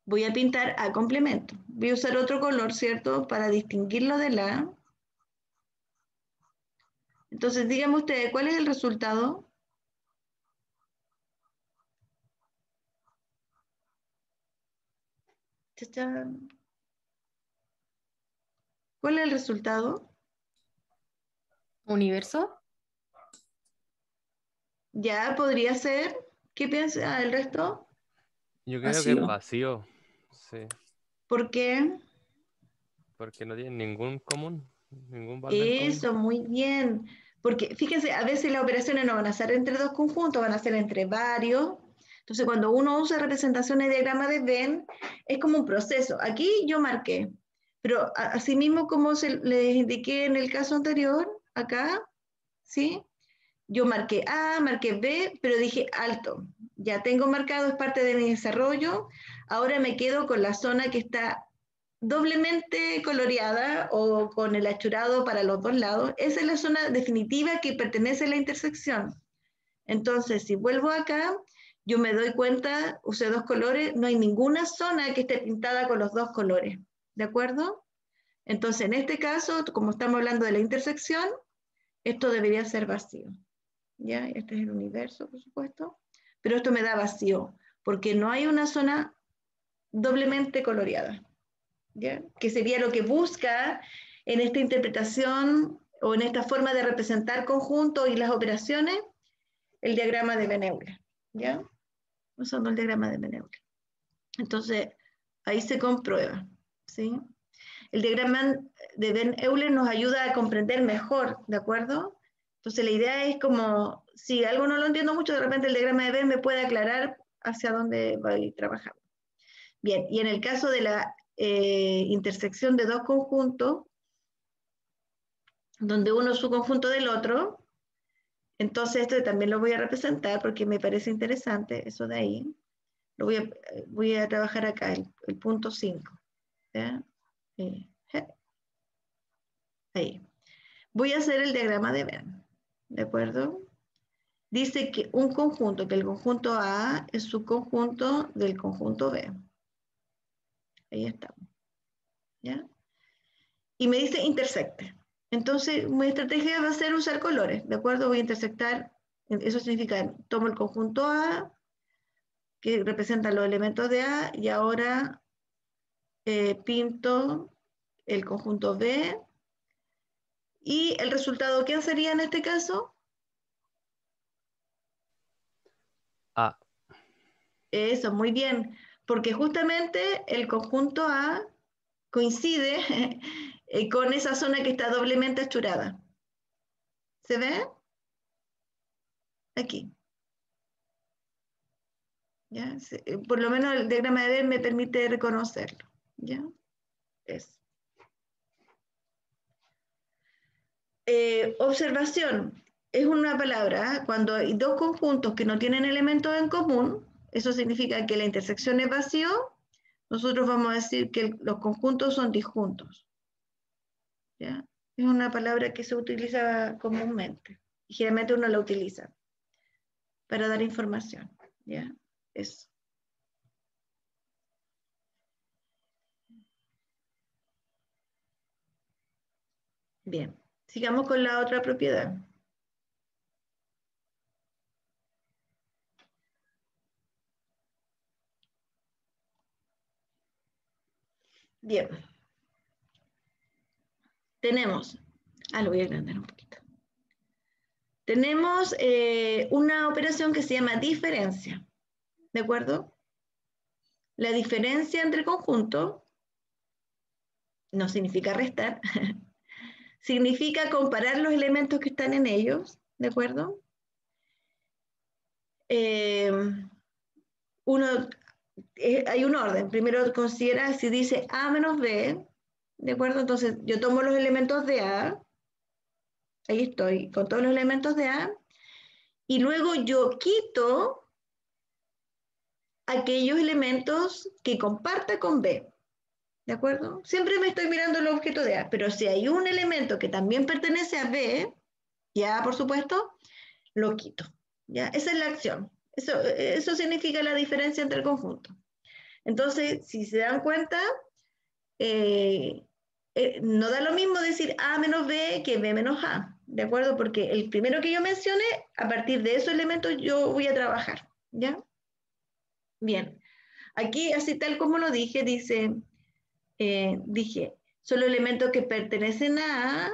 Voy a pintar A complemento. Voy a usar otro color, ¿cierto? Para distinguirlo de la. Entonces, díganme ustedes, ¿cuál es el resultado? ¡Chachán! ¿Cuál es el resultado? ¿Universo? Ya podría ser. ¿Qué piensa el resto? Yo creo que es Vacío. vacío, sí, ¿Por qué? porque no tiene ningún común, ningún valor en común. Eso, muy bien. Porque fíjense, a veces las operaciones no van a ser entre dos conjuntos, van a ser entre varios. Entonces, cuando uno usa representaciones de diagrama de Venn, es como un proceso. Aquí yo marqué, pero asimismo, como les indiqué en el caso anterior, acá, ¿sí? Yo marqué A, marqué B, pero dije alto. Ya tengo marcado, es parte de mi desarrollo. Ahora me quedo con la zona que está doblemente coloreada o con el achurado para los dos lados. Esa es la zona definitiva que pertenece a la intersección. Entonces, si vuelvo acá, yo me doy cuenta, usé dos colores, no hay ninguna zona que esté pintada con los dos colores. ¿De acuerdo? Entonces, en este caso, como estamos hablando de la intersección, esto debería ser vacío. ¿Ya? Este es el universo, por supuesto. Pero esto me da vacío, porque no hay una zona doblemente coloreada. ¿Ya? Que sería lo que busca en esta interpretación o en esta forma de representar conjuntos y las operaciones, el diagrama de Venn-Euler, ¿ya? Usando el diagrama de Venn-Euler. Entonces, ahí se comprueba, ¿sí? El diagrama de Venn-Euler nos ayuda a comprender mejor, ¿de acuerdo? Entonces, la idea es como, si algo no lo entiendo mucho, de repente el diagrama de Venn me puede aclarar hacia dónde voy trabajando. Bien, y en el caso de la intersección de dos conjuntos, donde uno es su conjunto del otro, entonces esto también lo voy a representar porque me parece interesante, eso de ahí. Voy a trabajar acá, el punto 5. Ahí. Voy a hacer el diagrama de Venn, ¿de acuerdo? Dice que un conjunto, que el conjunto A es su conjunto del conjunto B. Ahí estamos, ¿ya? Y me dice intersecte. Entonces, mi estrategia va a ser usar colores, ¿de acuerdo? Voy a intersectar, eso significa, tomo el conjunto A, que representa los elementos de A, y ahora pinto el conjunto B, y el resultado, ¿quién sería en este caso? Ah, Eso, muy bien, porque justamente el conjunto A coincide con esa zona que está doblemente achurada. ¿Se ve? Aquí. ¿Ya? Por lo menos el diagrama de Venn me permite reconocerlo. ¿Ya? Eso. Observación. Es una palabra, cuando hay dos conjuntos que no tienen elementos en común, eso significa que la intersección es vacío, nosotros vamos a decir que los conjuntos son disjuntos. ¿Ya? Es una palabra que se utiliza comúnmente. Y generalmente uno la utiliza para dar información. ¿Ya? Eso. Bien. Sigamos con la otra propiedad. Bien. Tenemos, lo voy a agrandar un poquito. Tenemos una operación que se llama diferencia, ¿de acuerdo? La diferencia entre conjuntos no significa restar, significa comparar los elementos que están en ellos, ¿de acuerdo? Hay un orden. Primero considera si dice A menos B, ¿de acuerdo? Entonces yo tomo los elementos de A, ahí estoy, con todos los elementos de A, y luego yo quito aquellos elementos que comparta con B, ¿de acuerdo? Siempre me estoy mirando el objeto de A, pero si hay un elemento que también pertenece a B, y a A por supuesto, lo quito, ¿ya? Esa es la acción. Eso significa la diferencia entre el conjunto. Entonces, si se dan cuenta, no da lo mismo decir A menos B que B menos A, ¿de acuerdo? Porque el primero que yo mencioné, a partir de esos elementos yo voy a trabajar, ¿ya? Bien, aquí así tal como lo dije, dije, son elementos que pertenecen a A,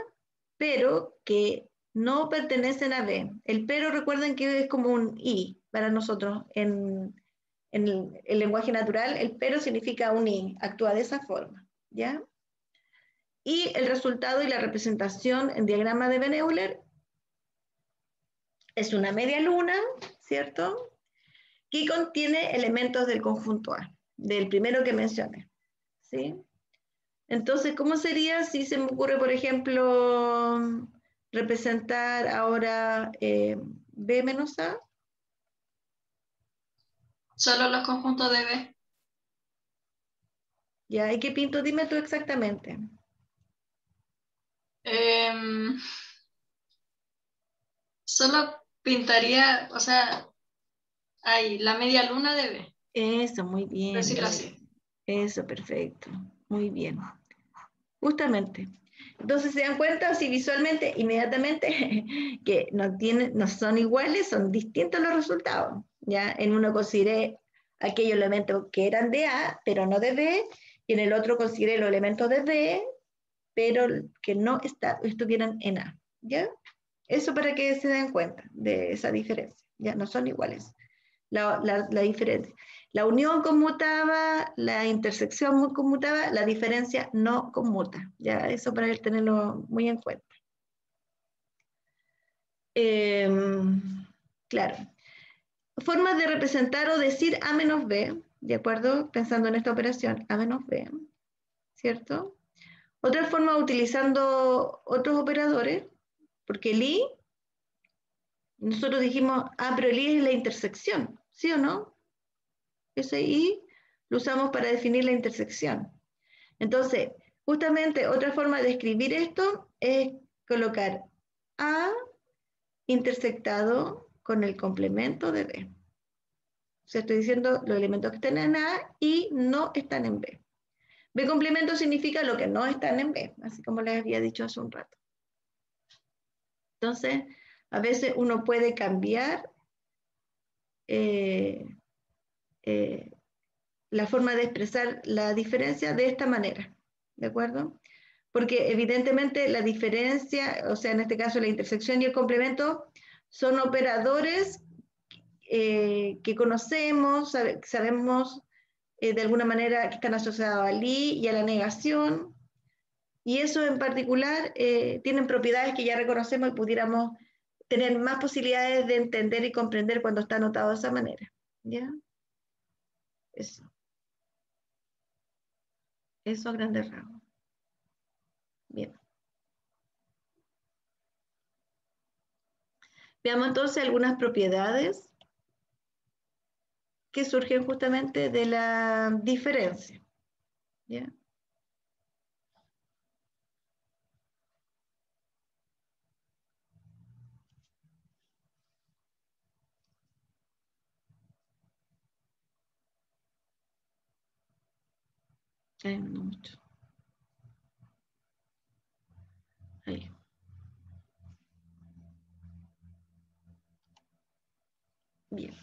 pero que no pertenecen a B. El pero recuerden que es como un I para nosotros en el lenguaje natural, el pero significa un I, actúa de esa forma, ¿ya? Y el resultado y la representación en diagrama de Venn-Euler es una media luna, ¿cierto? Que contiene elementos del conjunto A, del primero que mencioné, ¿sí? Entonces, ¿cómo sería si se me ocurre, por ejemplo, representar ahora B menos A? Solo los conjuntos de B. Ya, ¿y qué pinto? Dime tú exactamente. Solo pintaría, o sea, hay la media luna de B, Eso, muy por bien. decirlo así. Eso, perfecto. Muy bien. Justamente. Entonces se dan cuenta así visualmente, inmediatamente, que no son iguales, son distintos los resultados. ¿Ya? En uno consideré aquellos elementos que eran de A, pero no de B, y en el otro consideré los elementos de B, pero que no estuvieran en A. ¿Ya? Eso para que se den cuenta de esa diferencia. Ya no son iguales. La diferencia. La unión conmutaba, la intersección conmutaba, la diferencia no conmuta. Ya, eso para tenerlo muy en cuenta. Claro. Formas de representar o decir A menos B, ¿de acuerdo? Pensando en esta operación, A menos B, ¿cierto? Otra forma utilizando otros operadores, porque el I, nosotros dijimos, pero el I es la intersección, ¿sí o no? Ese I lo usamos para definir la intersección. Entonces, justamente otra forma de escribir esto es colocar A intersectado con el complemento de B. O sea, estoy diciendo los elementos que están en A y no están en B. B complemento significa lo que no están en B, así como les había dicho hace un rato. Entonces, a veces uno puede cambiar la forma de expresar la diferencia de esta manera, ¿de acuerdo? Porque evidentemente la diferencia, o sea, en este caso la intersección y el complemento, son operadores que conocemos, sabemos de alguna manera que están asociados al I y a la negación, y eso en particular tienen propiedades que ya reconocemos y pudiéramos tener más posibilidades de entender y comprender cuando está anotado de esa manera, ¿ya? Eso. Eso a grandes rasgos. Bien. Veamos entonces algunas propiedades que surgen justamente de la diferencia. ¿Ya? No mucho. Ahí. Bien.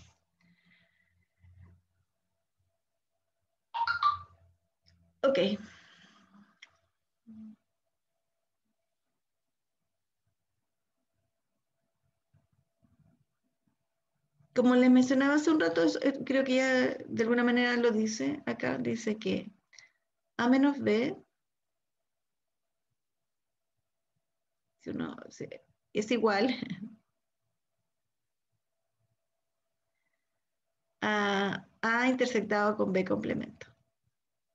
Ok. Como les mencionaba hace un rato, creo que ya de alguna manera lo dice acá, dice que A menos B, si uno, es igual a A intersectado con B complemento.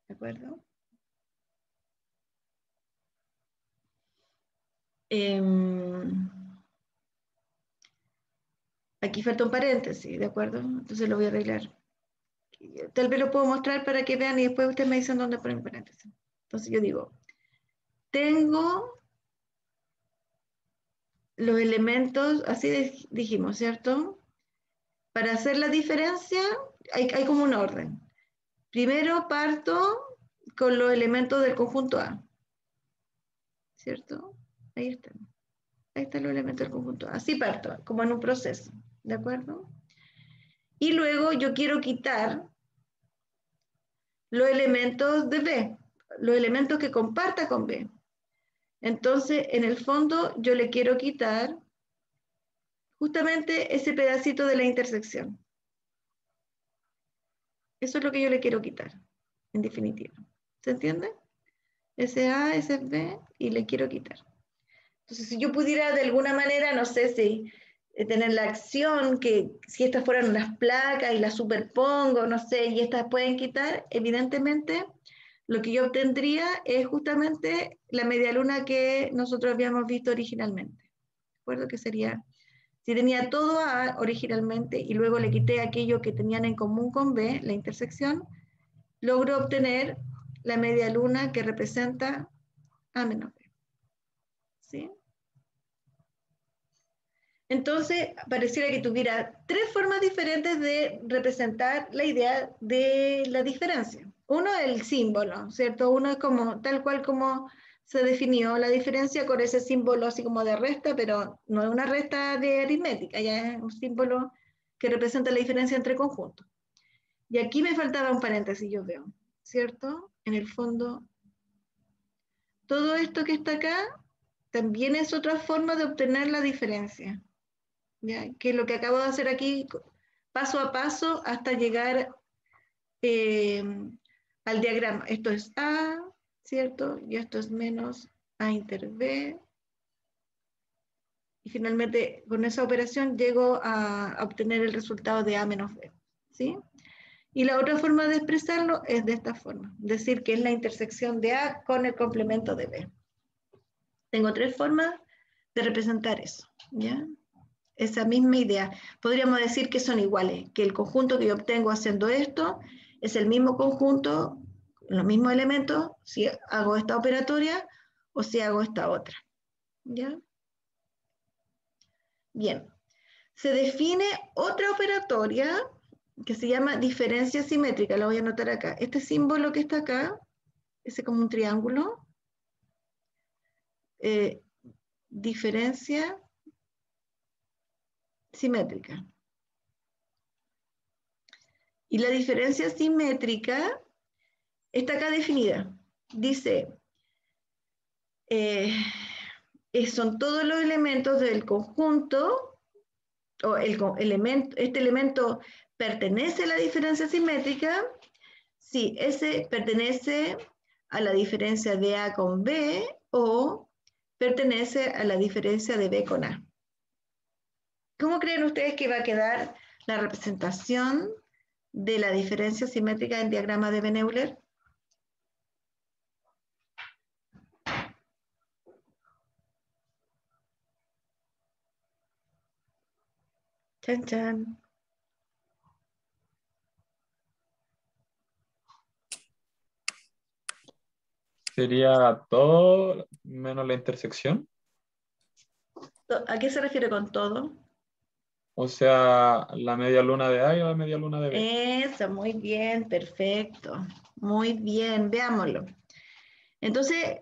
¿De acuerdo? Aquí falta un paréntesis, ¿de acuerdo? Entonces lo voy a arreglar. Tal vez lo puedo mostrar para que vean y después ustedes me dicen dónde ponen paréntesis. Entonces yo digo, tengo los elementos, así dijimos, ¿cierto? Para hacer la diferencia hay como un orden. Primero parto con los elementos del conjunto A, ¿cierto? Ahí están. Ahí están los elementos del conjunto A. Así parto, como en un proceso, ¿de acuerdo? Y luego yo quiero quitar los elementos de B, los elementos que comparta con B. Entonces, en el fondo, yo le quiero quitar justamente ese pedacito de la intersección. Eso es lo que yo le quiero quitar, en definitiva. ¿Se entiende? Ese A, ese B, y le quiero quitar. Entonces, si yo pudiera de alguna manera, no sé si tener la acción, que si estas fueran unas placas y las superpongo, no sé, y estas pueden quitar, evidentemente lo que yo obtendría es justamente la media luna que nosotros habíamos visto originalmente. ¿De acuerdo? Que sería, si tenía todo A originalmente y luego le quité aquello que tenían en común con B, la intersección, logro obtener la media luna que representa A menos B. ¿Sí? Entonces, pareciera que tuviera tres formas diferentes de representar la idea de la diferencia. Uno es el símbolo, ¿cierto? Uno es como tal cual como se definió la diferencia con ese símbolo así como de resta, pero no es una resta de aritmética, ya es un símbolo que representa la diferencia entre conjuntos. Y aquí me faltaba un paréntesis, yo veo, ¿cierto? En el fondo, todo esto que está acá también es otra forma de obtener la diferencia. ¿Ya? Que es lo que acabo de hacer aquí paso a paso hasta llegar al diagrama. Esto es A, ¿cierto? Y esto es menos A inter B. Y finalmente con esa operación llego a obtener el resultado de A menos B. ¿Sí? Y la otra forma de expresarlo es de esta forma. Decir que es la intersección de A con el complemento de B. Tengo tres formas de representar eso. ¿Ya? Esa misma idea. Podríamos decir que son iguales, que el conjunto que yo obtengo haciendo esto es el mismo conjunto, los mismos elementos, si hago esta operatoria o si hago esta otra. ¿Ya? Bien. Se define otra operatoria que se llama diferencia simétrica, la voy a anotar acá. Este símbolo que está acá, ese como un triángulo, diferencia simétrica. Y la diferencia simétrica está acá definida. Dice, son todos los elementos del conjunto, o este elemento pertenece a la diferencia simétrica, si ese pertenece a la diferencia de A con B o pertenece a la diferencia de B con A. ¿Cómo creen ustedes que va a quedar la representación de la diferencia simétrica en diagrama de Venn-Euler? Chan, chan. Sería todo menos la intersección. ¿A qué se refiere con todo? O sea, la media luna de A y la media luna de B. Eso, muy bien, perfecto. Muy bien, veámoslo. Entonces,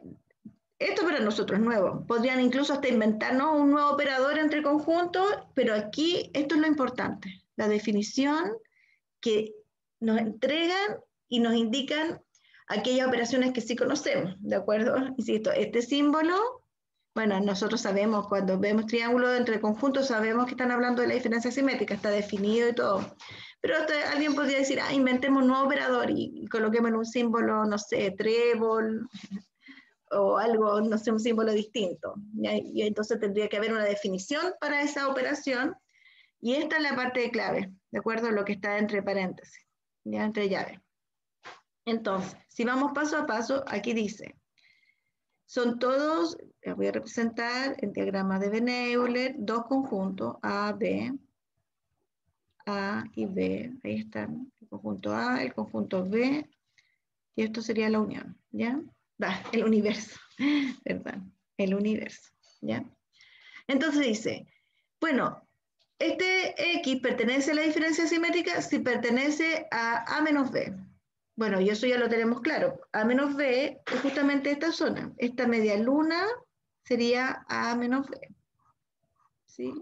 esto para nosotros es nuevo. Podrían incluso hasta inventarnos un nuevo operador entre conjuntos, pero aquí esto es lo importante, la definición que nos entregan y nos indican aquellas operaciones que sí conocemos, ¿de acuerdo? Insisto, este símbolo, bueno, nosotros sabemos, cuando vemos triángulos entre conjuntos, sabemos que están hablando de la diferencia simétrica, está definido y todo. Pero alguien podría decir, inventemos un nuevo operador y coloquemos un símbolo, no sé, trébol, o algo, no sé, un símbolo distinto. Y entonces tendría que haber una definición para esa operación, y esta es la parte de clave, ¿de acuerdo? Lo que está entre paréntesis, ya entre llaves. Entonces, si vamos paso a paso, aquí dice, son todos, les voy a representar en diagrama de Venn-Euler, dos conjuntos, A y B, ahí están, el conjunto A, el conjunto B, y esto sería la unión, ¿ya? El universo, perdón, el universo, ¿ya? Entonces dice, bueno, este X pertenece a la diferencia simétrica si pertenece a menos B. Bueno, y eso ya lo tenemos claro. A menos B es justamente esta zona. Esta media luna sería A menos B. ¿Sí?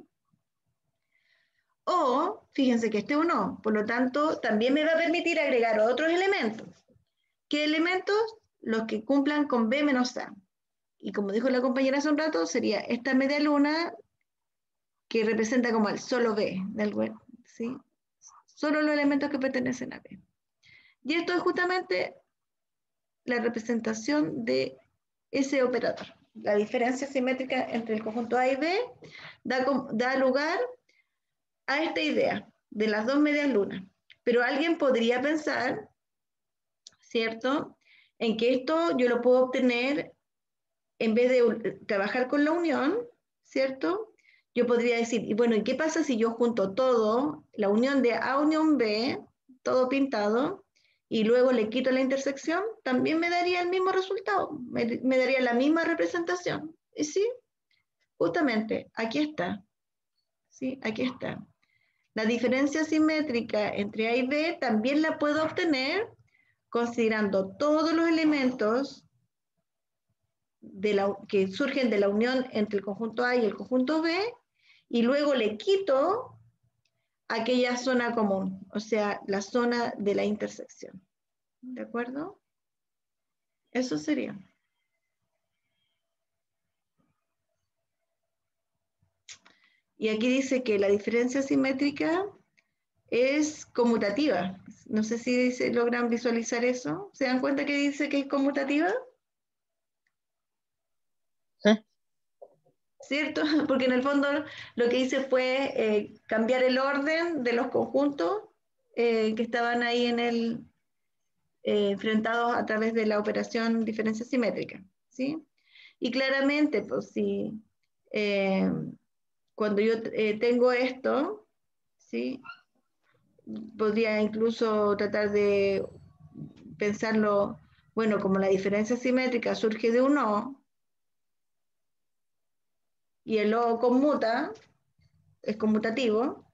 O, fíjense que este uno, por lo tanto, también me va a permitir agregar otros elementos. ¿Qué elementos? Los que cumplan con B menos A. Y como dijo la compañera hace un rato, sería esta media luna que representa como el solo B, ¿sí? Solo los elementos que pertenecen a B. Y esto es justamente la representación de ese operador. La diferencia simétrica entre el conjunto A y B da lugar a esta idea de las dos medias lunas. Pero alguien podría pensar, ¿cierto?, en que esto yo lo puedo obtener en vez de trabajar con la unión, ¿cierto? Yo podría decir, y bueno, ¿y qué pasa si yo junto todo, la unión de A unión B, todo pintado, y luego le quito la intersección? También me daría el mismo resultado, me daría la misma representación. ¿Y sí? Justamente, aquí está. ¿Sí? Aquí está. La diferencia simétrica entre A y B también la puedo obtener considerando todos los elementos que surgen de la unión entre el conjunto A y el conjunto B, y luego le quito aquella zona común, o sea, la zona de la intersección. ¿De acuerdo? Eso sería. Y aquí dice que la diferencia simétrica es conmutativa. No sé si logran visualizar eso. ¿Se dan cuenta que dice que es conmutativa? Sí. ¿Cierto? Porque en el fondo lo que hice fue cambiar el orden de los conjuntos que estaban ahí enfrentados a través de la operación diferencia simétrica, ¿sí? Y claramente, pues si cuando yo tengo esto, ¿sí?, podría incluso tratar de pensarlo, bueno, como la diferencia simétrica surge de un O, y el O conmuta, es conmutativo,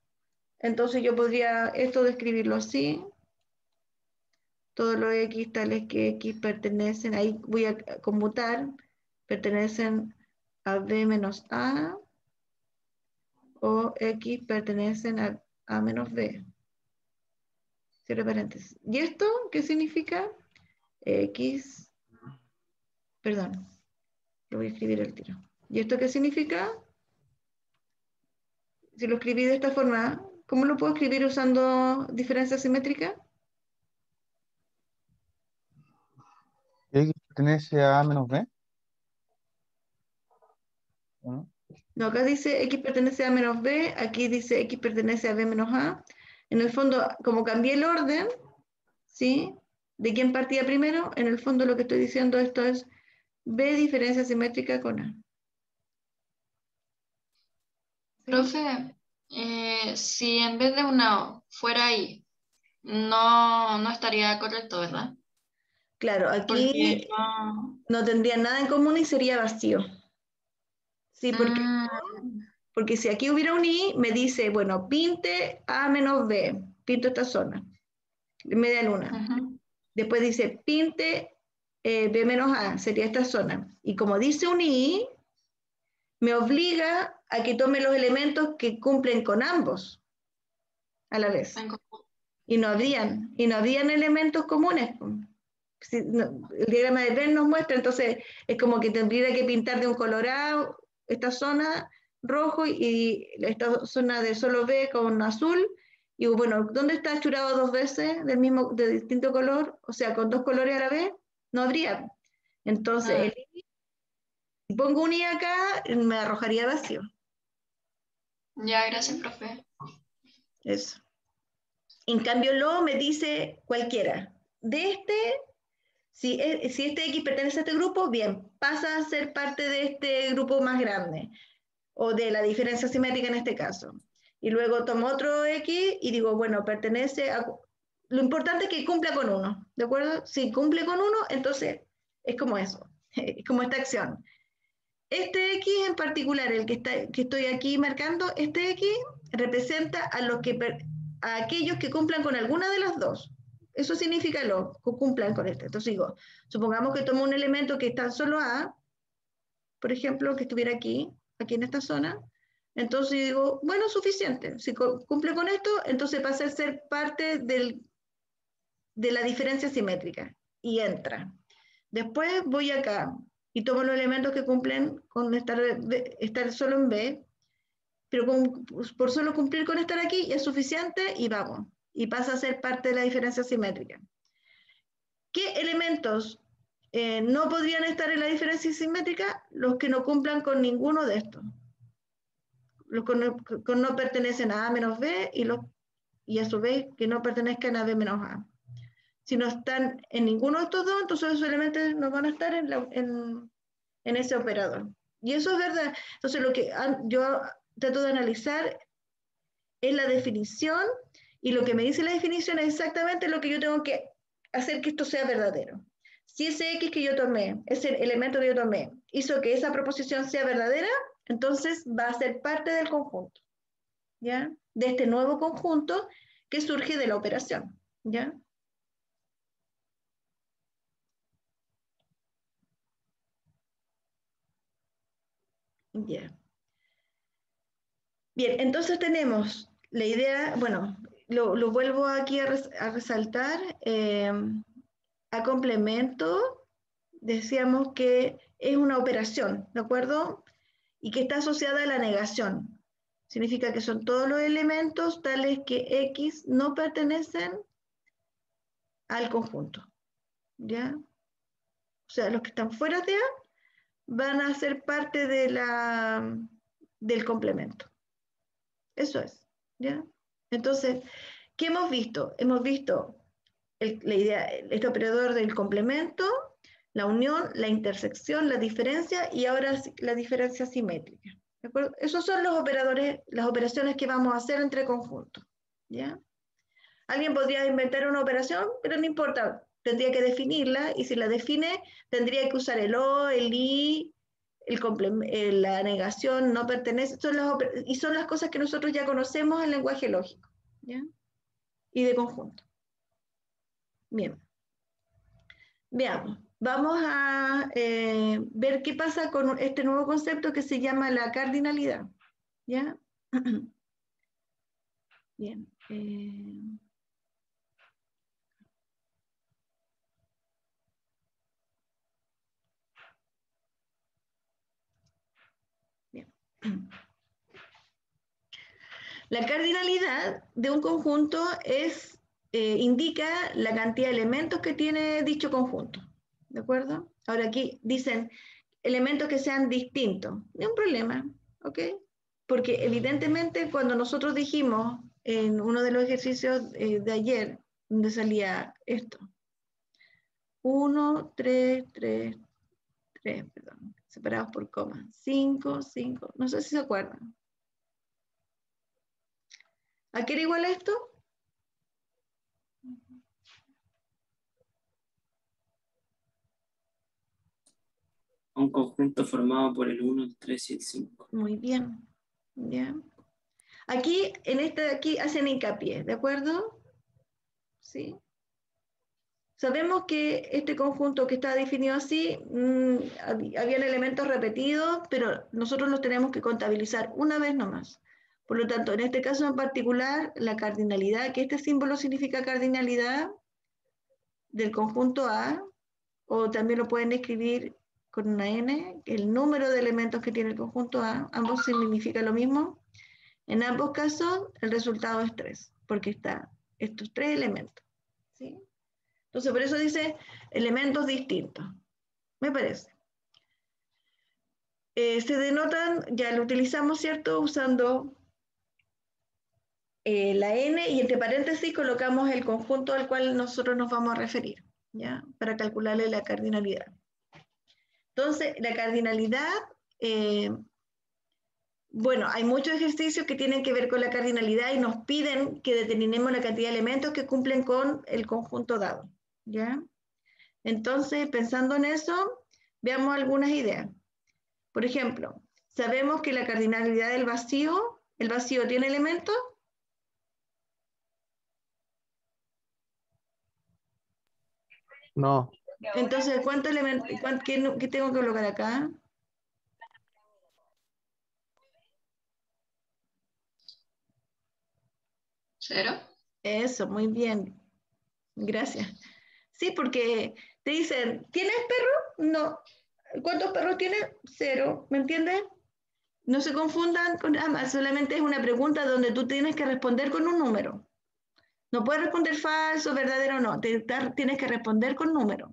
entonces yo podría esto describirlo así: todos los X tales que X pertenecen, ahí voy a conmutar, pertenecen a B menos A, o X pertenecen a A menos B. Cierre paréntesis. ¿Y esto qué significa? X, perdón, lo voy a escribir al tiro. ¿Y esto qué significa? Si lo escribí de esta forma, ¿cómo lo puedo escribir usando diferencia simétrica? X pertenece a A menos B. ¿No? No, acá dice X pertenece a menos B, aquí dice X pertenece a B menos A. En el fondo, como cambié el orden, ¿sí? ¿De quién partía primero? En el fondo lo que estoy diciendo esto es B diferencia simétrica con A. ¿Sí? Profe, si en vez de una O fuera I, no estaría correcto, ¿verdad? Claro, Porque aquí no... no tendría nada en común y sería vacío. Sí, porque si aquí hubiera un I, me dice, bueno, pinte A menos B, pinto esta zona, media luna. Ujú. Después dice, pinte B menos A, sería esta zona. Y como dice un I, me obliga a que tome los elementos que cumplen con ambos a la vez. Y no habrían elementos comunes. Si, no, el diagrama de Venn nos muestra, entonces es como que tendría que pintar de un colorado esta zona rojo y esta zona de solo B con azul. Y bueno, ¿dónde está achurado dos veces de distinto color? O sea, con dos colores a la vez, no habría. Entonces, si pongo un I acá, me arrojaría vacío. Ya, gracias, profe. Eso. En cambio, lo me dice cualquiera. De este, si este X pertenece a este grupo, bien, pasa a ser parte de este grupo más grande, o de la diferencia simétrica en este caso. Y luego tomo otro X y digo, bueno, pertenece a... Lo importante es que cumpla con uno, ¿de acuerdo? Si cumple con uno, entonces es como eso, es como esta acción. Este X en particular, que estoy aquí marcando, este X representa a aquellos que cumplan con alguna de las dos. Eso significa que cumplan con este. Entonces digo, supongamos que tomo un elemento que está solo A, por ejemplo, que estuviera aquí en esta zona, entonces digo, bueno, suficiente. Si cumple con esto, entonces pasa a ser parte de la diferencia simétrica y entra. Después voy acá y tomo los elementos que cumplen con estar solo en B, pero por solo cumplir con estar aquí ya es suficiente y vamos. Y pasa a ser parte de la diferencia simétrica. ¿Qué elementos no podrían estar en la diferencia simétrica? Los que no cumplan con ninguno de estos. Los que no pertenecen a A menos B y a su vez que no pertenezcan a B menos A. Si no están en ninguno de estos dos, entonces esos elementos no van a estar en ese operador. Y eso es verdad. Entonces lo que yo trato de analizar es la definición y lo que me dice la definición es exactamente lo que yo tengo que hacer que esto sea verdadero. Si ese X que yo tomé, ese elemento que yo tomé, hizo que esa proposición sea verdadera, entonces va a ser parte del conjunto, ¿ya? De este nuevo conjunto que surge de la operación, ¿ya? Yeah. Bien, entonces tenemos la idea, bueno, lo vuelvo aquí a resaltar, a complemento, decíamos que es una operación, ¿de acuerdo? Y que está asociada a la negación. Significa que son todos los elementos tales que X no pertenecen al conjunto, ¿ya? O sea, los que están fuera de A van a ser parte del complemento. Eso es, ¿ya? Entonces, ¿qué hemos visto? Hemos visto la idea, este operador del complemento, la unión, la intersección, la diferencia y ahora la diferencia simétrica. ¿De acuerdo? Esos son los operadores, las operaciones que vamos a hacer entre conjuntos, ¿ya? Alguien podría inventar una operación, pero no importa, tendría que definirla y si la define, tendría que usar el O, el I, la negación, no pertenece, y son las cosas que nosotros ya conocemos en lenguaje lógico, ¿ya? Y de conjunto. Bien. Veamos. Vamos a ver qué pasa con este nuevo concepto que se llama la cardinalidad, ¿ya? Bien. Bien. La cardinalidad de un conjunto indica la cantidad de elementos que tiene dicho conjunto, ¿de acuerdo? Ahora aquí dicen elementos que sean distintos, no hay un problema, ¿ok? Porque evidentemente cuando nosotros dijimos en uno de los ejercicios de ayer, donde salía esto. 1, 3, 3, 3, perdón, separados por coma. 5, 5, no sé si se acuerdan. ¿A qué era igual a esto? Un conjunto formado por el 1, el 3 y el 5. Muy bien. ¿Ya? Aquí, en este de aquí, hacen hincapié, ¿de acuerdo? ¿Sí? Sabemos que este conjunto que está definido así, habían elementos repetidos, pero nosotros los tenemos que contabilizar una vez nomás. Por lo tanto, en este caso en particular, la cardinalidad, que este símbolo significa cardinalidad del conjunto A, o también lo pueden escribir con una N, el número de elementos que tiene el conjunto A, ambos significan lo mismo. En ambos casos, el resultado es 3, porque está estos 3 elementos. ¿Sí? Entonces, por eso dice elementos distintos. Me parece. Se denotan, ya lo utilizamos, ¿cierto? Usando la N y entre paréntesis colocamos el conjunto al cual nosotros nos vamos a referir, ¿ya? Para calcularle la cardinalidad. Entonces, la cardinalidad, bueno, hay muchos ejercicios que tienen que ver con la cardinalidad y nos piden que determinemos la cantidad de elementos que cumplen con el conjunto dado, ¿ya? Entonces, pensando en eso, veamos algunas ideas. Por ejemplo, sabemos que la cardinalidad del vacío, ¿el vacío tiene elementos? No, Entonces, ¿cuántos elementos, qué tengo que colocar acá? ¿Cero? Eso, muy bien. Gracias. Sí, porque te dicen, ¿tienes perro? No. ¿Cuántos perros tienes? 0. ¿Me entiendes? No se confundan con nada más, solamente es una pregunta donde tú tienes que responder con un número. No puedes responder falso, verdadero, no. Tienes que responder con número.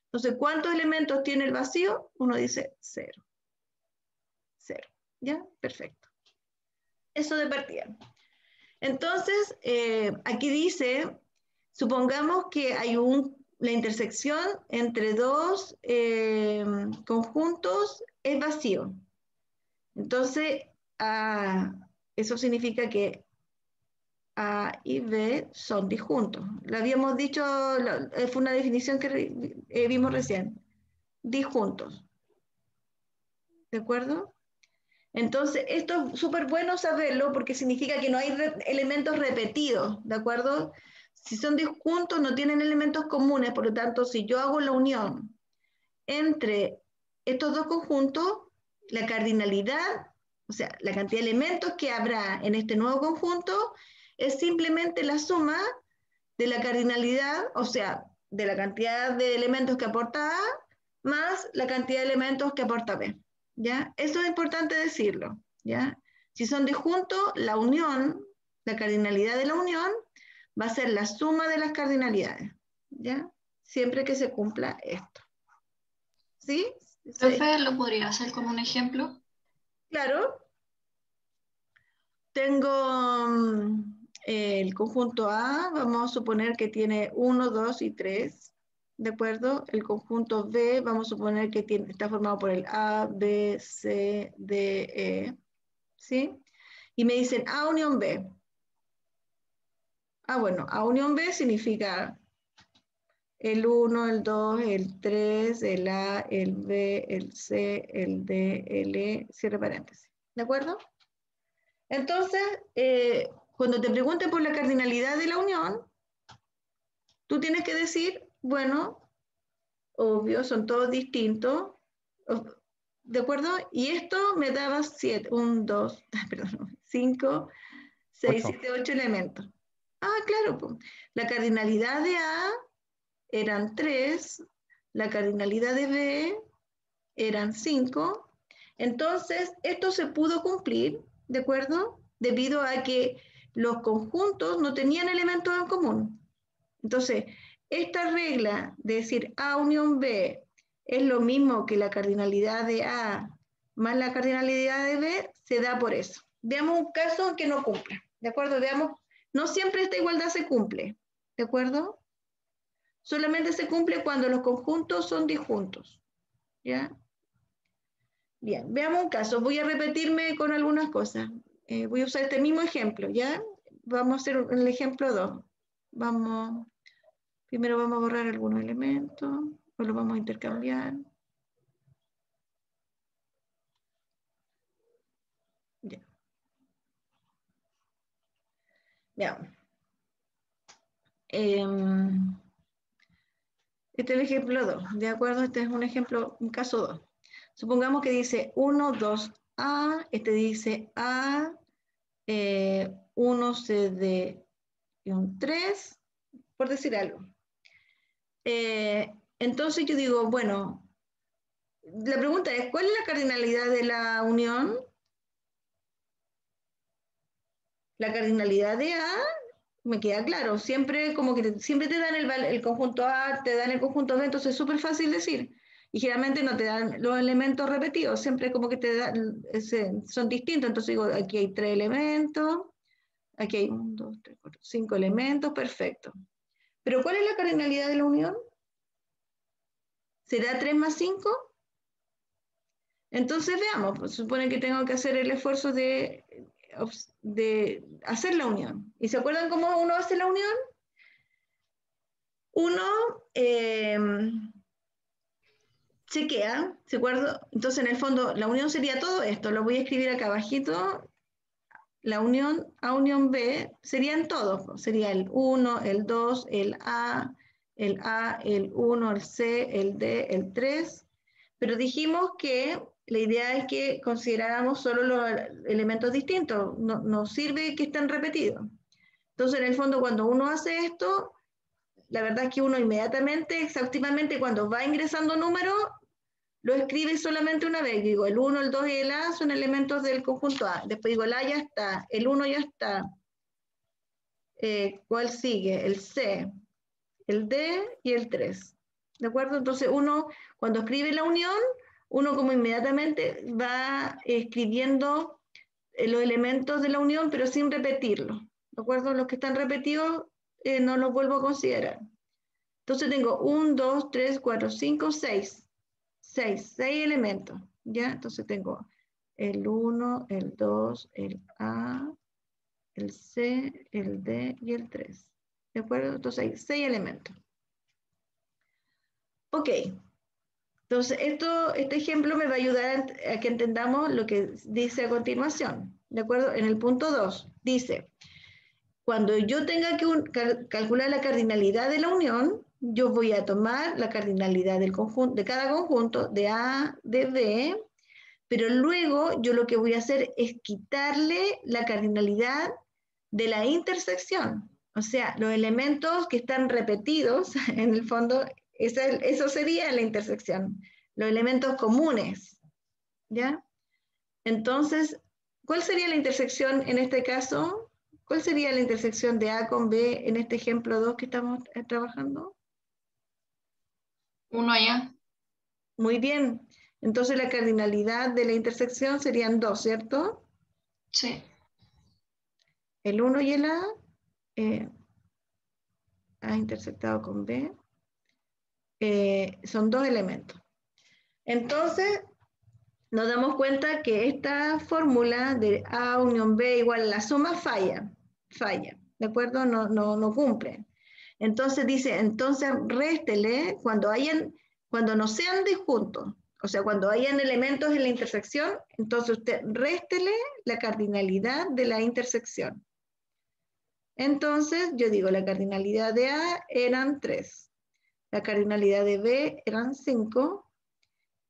Entonces, ¿cuántos elementos tiene el vacío? Uno dice 0. 0. ¿Ya? Perfecto. Eso de partida. Entonces, aquí dice, supongamos que hay la intersección entre dos conjuntos es vacío. Entonces, eso significa que A y B son disjuntos. Lo habíamos dicho, fue una definición que vimos recién. Disjuntos. ¿De acuerdo? Entonces, esto es súper bueno saberlo porque significa que no hay elementos repetidos, ¿de acuerdo? Si son disjuntos, no tienen elementos comunes, por lo tanto, si yo hago la unión entre estos dos conjuntos, la cardinalidad, o sea, la cantidad de elementos que habrá en este nuevo conjunto, es simplemente la suma de la cardinalidad, o sea, de la cantidad de elementos que aporta A, más la cantidad de elementos que aporta B. ¿Ya? Eso es importante decirlo. ¿Ya? Si son disjuntos, la unión, la cardinalidad de la unión, va a ser la suma de las cardinalidades. ¿Ya? Siempre que se cumpla esto. ¿Sí? Profe, ¿lo podría hacer con un ejemplo? Claro. Tengo el conjunto A, vamos a suponer que tiene 1, 2 y 3, ¿de acuerdo? El conjunto B, vamos a suponer que está formado por el A, B, C, D, E, ¿sí? Y me dicen A unión B. Bueno, A unión B significa el 1, el 2, el 3, el A, el B, el C, el D, el E, cierre paréntesis, ¿de acuerdo? Entonces, cuando te pregunten por la cardinalidad de la unión, tú tienes que decir, bueno, obvio, son todos distintos, ¿de acuerdo? Y esto me daba 7, 1, 2, perdón, 5, 6, 8. 7, 8 elementos. Claro, pues, la cardinalidad de A eran 3, la cardinalidad de B eran 5, entonces esto se pudo cumplir, ¿de acuerdo? Debido a que los conjuntos no tenían elementos en común. Entonces, esta regla de decir A unión B es lo mismo que la cardinalidad de A más la cardinalidad de B se da por eso. Veamos un caso en que no cumpla, ¿de acuerdo? Veamos No siempre esta igualdad se cumple, ¿de acuerdo? Solamente se cumple cuando los conjuntos son disjuntos, ¿ya? Bien, veamos un caso. Voy a repetirme con algunas cosas. Voy a usar este mismo ejemplo, ¿ya? Vamos a hacer el ejemplo 2. Primero vamos a borrar algunos elementos, o los vamos a intercambiar. Ya. Veamos. Este es el ejemplo 2, ¿de acuerdo? Este es un ejemplo, un caso 2. Supongamos que dice 1, 2A, este dice A, 1 CD y un 3, por decir algo. Entonces yo digo, bueno, la pregunta es, ¿cuál es la cardinalidad de la unión? La cardinalidad de A, me queda claro, siempre como que siempre te dan el conjunto A, te dan el conjunto B, entonces es súper fácil decir. Y generalmente no te dan los elementos repetidos, siempre como que te dan, son distintos. Entonces digo, aquí hay 3 elementos, aquí hay 1, 2, 3, 4, 5 elementos, perfecto. Pero ¿cuál es la cardinalidad de la unión? ¿Será 3 más 5? Entonces veamos, pues, supone que tengo que hacer el esfuerzo de hacer la unión. ¿Y se acuerdan cómo uno hace la unión? Uno chequea, ¿se acuerdan? Entonces en el fondo la unión sería todo esto, lo voy a escribir acá abajito. La unión A unión B serían todos, sería el 1, el 2, el A, el 1, el C, el D, el 3, pero dijimos que la idea es que consideráramos solo los elementos distintos, no sirve que estén repetidos. Entonces, en el fondo, cuando uno hace esto, la verdad es que uno inmediatamente, exhaustivamente, cuando va ingresando números, lo escribe solamente una vez. Digo, el 1, el 2 y el A son elementos del conjunto A. Después digo, el A ya está, el 1 ya está. ¿Cuál sigue? El C, el D y el 3. ¿De acuerdo? Entonces uno, cuando escribe la unión, uno como inmediatamente va escribiendo los elementos de la unión, pero sin repetirlos. ¿De acuerdo? Los que están repetidos no los vuelvo a considerar. Entonces tengo 1, 2, 3, 4, 5, 6. 6 elementos, ¿ya? Entonces tengo el 1, el 2, el A, el C, el D y el 3. ¿De acuerdo? Entonces hay 6 elementos. Ok. Entonces este ejemplo me va a ayudar a que entendamos lo que dice a continuación. ¿De acuerdo? En el punto 2 dice, cuando yo tenga que calcular la cardinalidad de la unión, yo voy a tomar la cardinalidad del conjunto, de cada conjunto, de A, de B, pero luego yo lo que voy a hacer es quitarle la cardinalidad de la intersección. O sea, los elementos que están repetidos, en el fondo, eso sería la intersección, los elementos comunes, ¿ya? Entonces, ¿cuál sería la intersección en este caso? ¿Cuál sería la intersección de A con B en este ejemplo 2 que estamos trabajando? 1 allá. Muy bien. Entonces la cardinalidad de la intersección serían 2, ¿cierto? Sí. El 1 y el A intersectado con B, son 2 elementos. Entonces, nos damos cuenta que esta fórmula de A unión B igual a la suma falla, ¿de acuerdo? No cumple. Entonces dice, entonces réstele cuando no sean disjuntos, o sea, cuando hayan elementos en la intersección, entonces usted réstele la cardinalidad de la intersección. Entonces yo digo, la cardinalidad de A eran 3, la cardinalidad de B eran 5,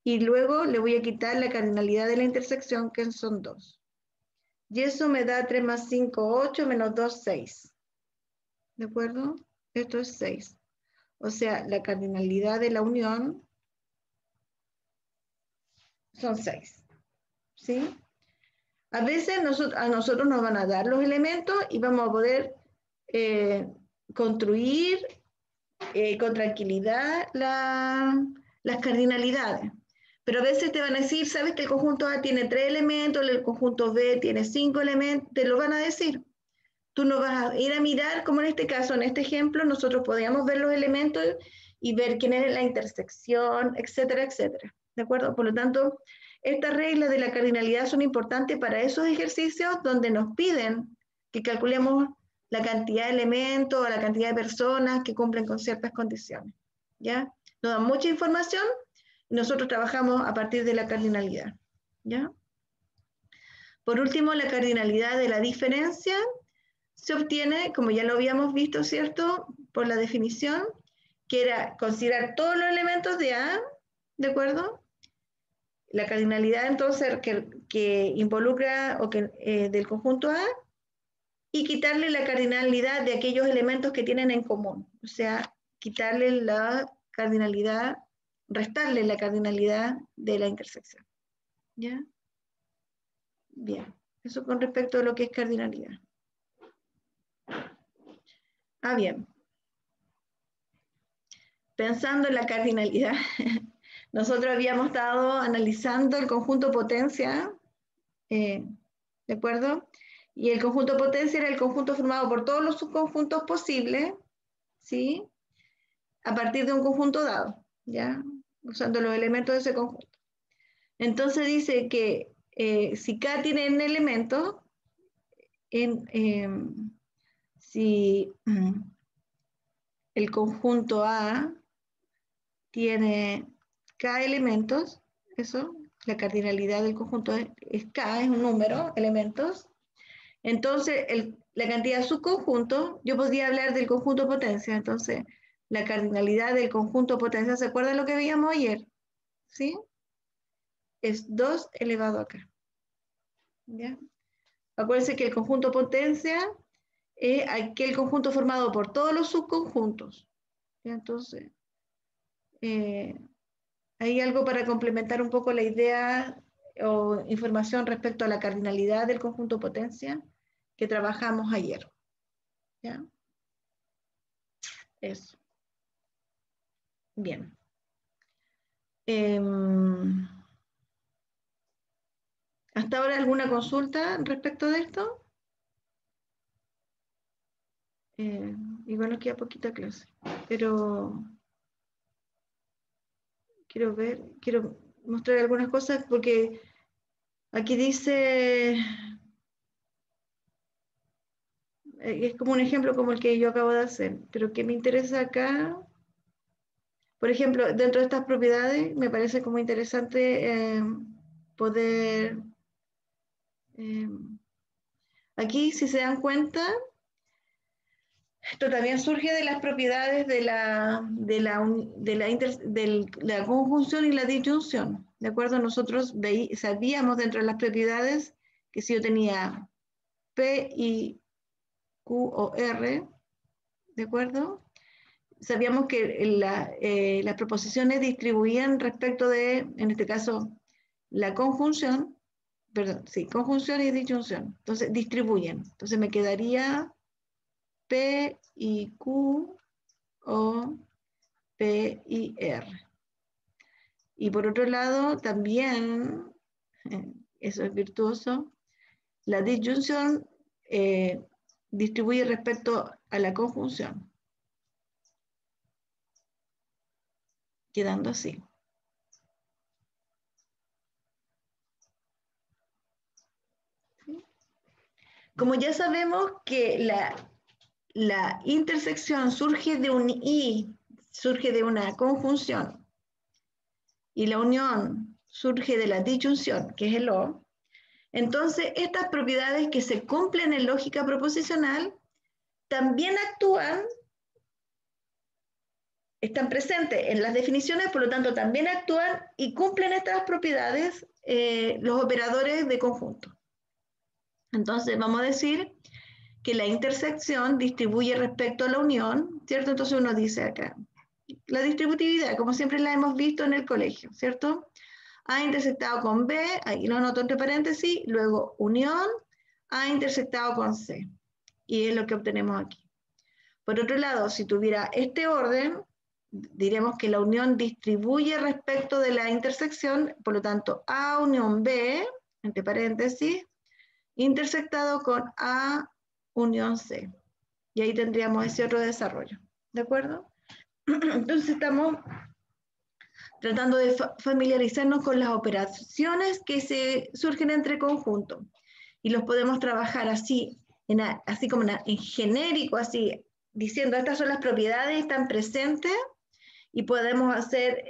y luego le voy a quitar la cardinalidad de la intersección, que son 2. Y eso me da 3 más 5, 8, menos 2, 6. ¿De acuerdo? Esto es 6. O sea, la cardinalidad de la unión son 6. ¿Sí? A veces a nosotros nos van a dar los elementos y vamos a poder construir con tranquilidad las cardinalidades. Pero a veces te van a decir, sabes que el conjunto A tiene 3 elementos, el conjunto B tiene 5 elementos, te lo van a decir. tú no vas a ir a mirar, como en este caso, en este ejemplo, nosotros podíamos ver los elementos y ver quién es la intersección, etcétera, etcétera. ¿De acuerdo? Por lo tanto, estas reglas de la cardinalidad son importantes para esos ejercicios donde nos piden que calculemos la cantidad de elementos o la cantidad de personas que cumplen con ciertas condiciones. ¿Ya? Nos dan mucha información y nosotros trabajamos a partir de la cardinalidad. ¿Ya? Por último, la cardinalidad de la diferencia se obtiene, como ya lo habíamos visto, ¿cierto? Por la definición, que era considerar todos los elementos de A, ¿de acuerdo? La cardinalidad, entonces, que involucra o que, del conjunto A, y quitarle la cardinalidad de aquellos elementos que tienen en común. O sea, quitarle la cardinalidad, restarle la cardinalidad de la intersección. ¿Ya? Bien. Eso con respecto a lo que es cardinalidad. Bien. Pensando en la cardinalidad, nosotros habíamos estado analizando el conjunto potencia, ¿de acuerdo? Y el conjunto potencia era el conjunto formado por todos los subconjuntos posibles, ¿sí? A partir de un conjunto dado, ¿ya? Usando los elementos de ese conjunto. Entonces dice que si K tiene n elementos, si el conjunto A tiene K elementos, eso, la cardinalidad del conjunto es K, es un número, elementos. Entonces, la cantidad de subconjuntos, yo podría hablar del conjunto potencia, entonces, la cardinalidad del conjunto potencia, ¿se acuerdan lo que veíamos ayer? ¿Sí? Es 2 elevado a K. ¿Ya? Acuérdense que el conjunto potencia es aquel conjunto formado por todos los subconjuntos. ¿Ya? Entonces, hay algo para complementar un poco la idea o información respecto a la cardinalidad del conjunto potencia que trabajamos ayer. ¿Ya? Eso. Bien. ¿Hasta ahora alguna consulta respecto de esto? Igual nos queda poquita clase, pero quiero mostrar algunas cosas porque aquí dice, es como un ejemplo como el que yo acabo de hacer, pero que me interesa acá, por ejemplo, dentro de estas propiedades me parece como interesante poder, aquí si se dan cuenta, esto también surge de las propiedades de la conjunción y la disyunción. ¿De acuerdo? Nosotros sabíamos dentro de las propiedades que si yo tenía P y Q o R, ¿de acuerdo? Sabíamos que las proposiciones distribuían respecto de, en este caso, la conjunción, perdón, sí, conjunción y disyunción. Entonces, distribuyen. Entonces, me quedaría P y Q o P y R. Y por otro lado, también, eso es virtuoso, la disyunción distribuye respecto a la conjunción, quedando así. ¿Sí? Como ya sabemos que la intersección surge de un I, surge de una conjunción, y la unión surge de la disyunción, que es el O, entonces estas propiedades que se cumplen en lógica proposicional también actúan, están presentes en las definiciones, por lo tanto también actúan y cumplen estas propiedades los operadores de conjunto. Entonces vamos a decir que la intersección distribuye respecto a la unión, ¿cierto? Entonces uno dice acá, la distributividad, como siempre la hemos visto en el colegio, ¿cierto? A intersectado con B, ahí lo anoto entre paréntesis, luego unión, A intersectado con C. Y es lo que obtenemos aquí. Por otro lado, si tuviera este orden, diremos que la unión distribuye respecto de la intersección, por lo tanto, A unión B, entre paréntesis, intersectado con A unión C. Y ahí tendríamos ese otro desarrollo. ¿De acuerdo? Entonces estamos tratando de familiarizarnos con las operaciones que surgen entre conjuntos. Y los podemos trabajar así, así como en genérico, así, diciendo estas son las propiedades, están presentes, y podemos hacer,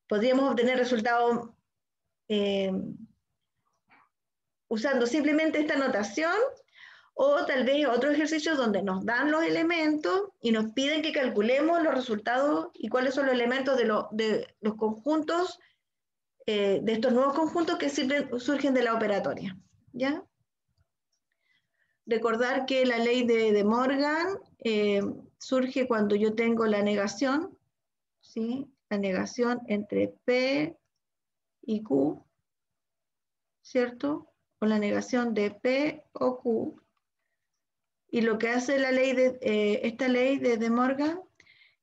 podríamos obtener resultados usando simplemente esta notación, o tal vez otros ejercicios donde nos dan los elementos y nos piden que calculemos los resultados y cuáles son los elementos de los conjuntos, de estos nuevos conjuntos que surgen de la operatoria. ¿Ya? Recordar que la ley de Morgan surge cuando yo tengo la negación, ¿sí? La negación entre P y Q, ¿cierto? O la negación de P o Q. Y lo que hace esta ley de De Morgan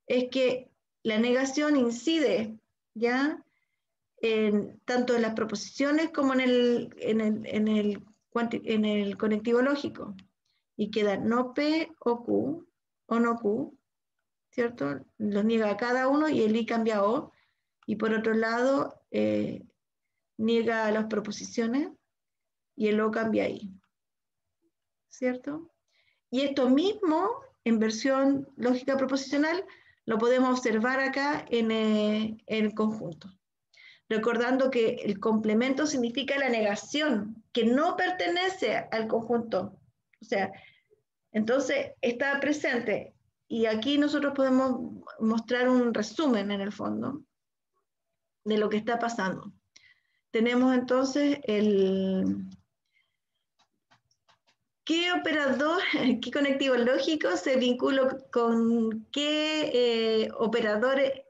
es que la negación incide, ¿ya? Tanto en las proposiciones como en el conectivo lógico. Y queda no P o Q, o no Q, ¿cierto? Los niega a cada uno y el I cambia a O. Y por otro lado, niega a las proposiciones y el O cambia a I, ¿cierto? Y esto mismo, en versión lógica proposicional, lo podemos observar acá en el conjunto. Recordando que el complemento significa la negación, que no pertenece al conjunto. O sea, entonces está presente. Y aquí nosotros podemos mostrar un resumen, en el fondo, de lo que está pasando. Tenemos entonces ¿qué operador, qué conectivo lógico se vincula con qué operadores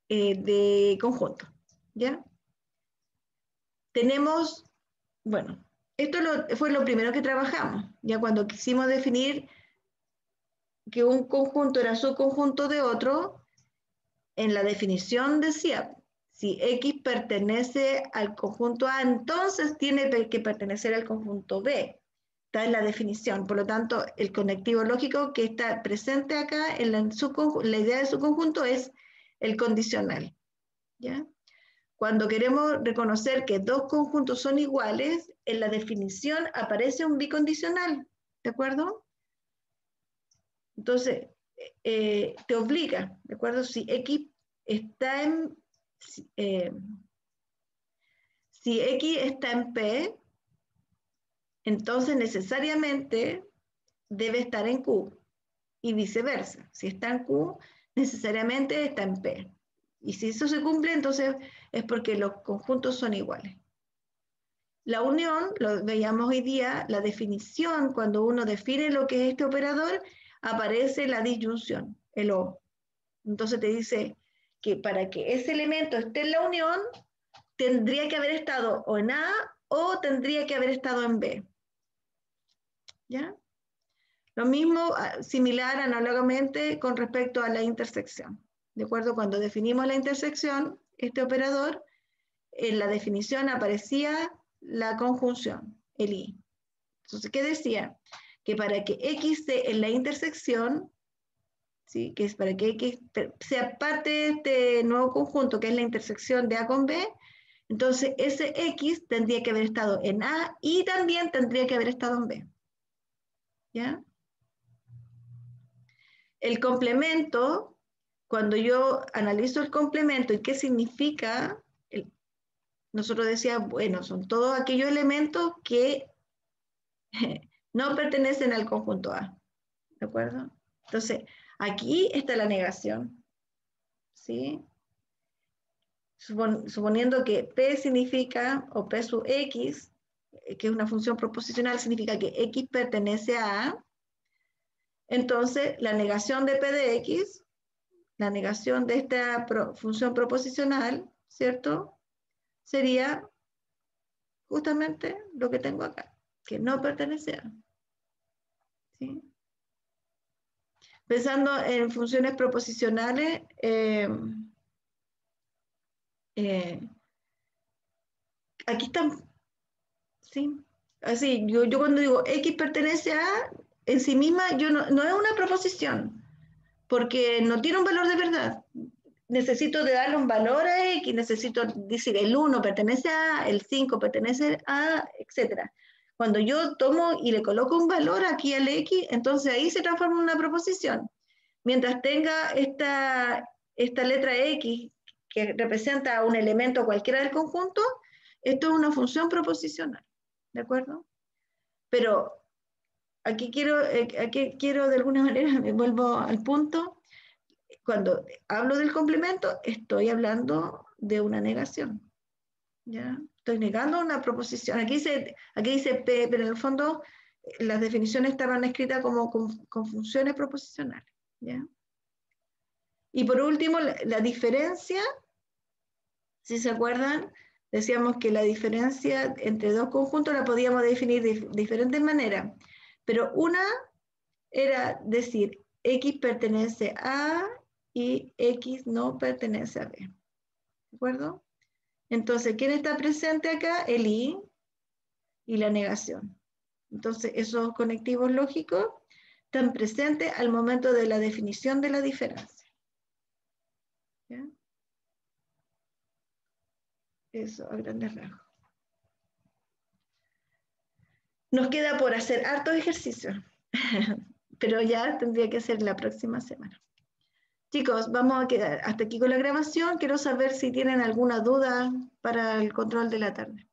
de conjunto? ¿Ya? Tenemos, bueno, esto fue lo primero que trabajamos, ya cuando quisimos definir que un conjunto era subconjunto de otro, en la definición decía, si X pertenece al conjunto A, entonces tiene que pertenecer al conjunto B. Está en la definición, por lo tanto, el conectivo lógico que está presente acá en la idea de subconjunto es el condicional, ¿ya? Cuando queremos reconocer que dos conjuntos son iguales, en la definición aparece un bicondicional, ¿de acuerdo? Entonces, te obliga, ¿de acuerdo? Si X está si X está en P, entonces necesariamente debe estar en Q, y viceversa. Si está en Q, necesariamente está en P. Y si eso se cumple, entonces es porque los conjuntos son iguales. La unión, lo veíamos hoy día, la definición, cuando uno define lo que es este operador, aparece la disyunción, el O. Entonces te dice que para que ese elemento esté en la unión, tendría que haber estado o en A o tendría que haber estado en B. ¿Ya? Lo mismo, similar, análogamente, con respecto a la intersección. ¿De acuerdo? Cuando definimos la intersección, este operador, en la definición aparecía la conjunción, el I. Entonces, ¿qué decía? Que para que X esté en la intersección, ¿sí? Que es para que X sea parte de este nuevo conjunto, que es la intersección de A con B, entonces ese X tendría que haber estado en A y también tendría que haber estado en B. ¿Ya? El complemento, cuando yo analizo el complemento y qué significa, nosotros decíamos, bueno, son todos aquellos elementos que no pertenecen al conjunto A. ¿De acuerdo? Entonces, aquí está la negación. ¿Sí? Suponiendo que P significa, o P sub X, que es una función proposicional, significa que X pertenece a A. Entonces, la negación de P de X, la negación de esta función proposicional, ¿cierto? Sería justamente lo que tengo acá, que no pertenece a. ¿Sí? Pensando en funciones proposicionales, aquí están, ¿sí? Así, yo cuando digo X pertenece a, en sí misma, no es una proposición, porque no tiene un valor de verdad. Necesito de darle un valor a X, necesito decir el 1 pertenece a, el 5 pertenece a, etc. Cuando yo tomo y le coloco un valor aquí al X, entonces ahí se transforma en una proposición. Mientras tenga esta letra X que representa un elemento cualquiera del conjunto, esto es una función proposicional, ¿de acuerdo? Pero aquí quiero de alguna manera, me vuelvo al punto, cuando hablo del complemento, estoy hablando de una negación, ¿ya? Estoy negando una proposición. Aquí dice P, pero en el fondo las definiciones estaban escritas como con funciones proposicionales, ¿ya? Y por último, la diferencia, si se acuerdan, decíamos que la diferencia entre dos conjuntos la podíamos definir de diferentes maneras, pero una era decir X pertenece a y X no pertenece a B. ¿De acuerdo? Entonces, ¿quién está presente acá? El I y la negación. Entonces, esos conectivos lógicos están presentes al momento de la definición de la diferencia. ¿Ya? Eso, a grandes rasgos. Nos queda por hacer hartos ejercicios, pero ya tendría que ser la próxima semana. Chicos, vamos a quedar hasta aquí con la grabación. Quiero saber si tienen alguna duda para el control de la tarde.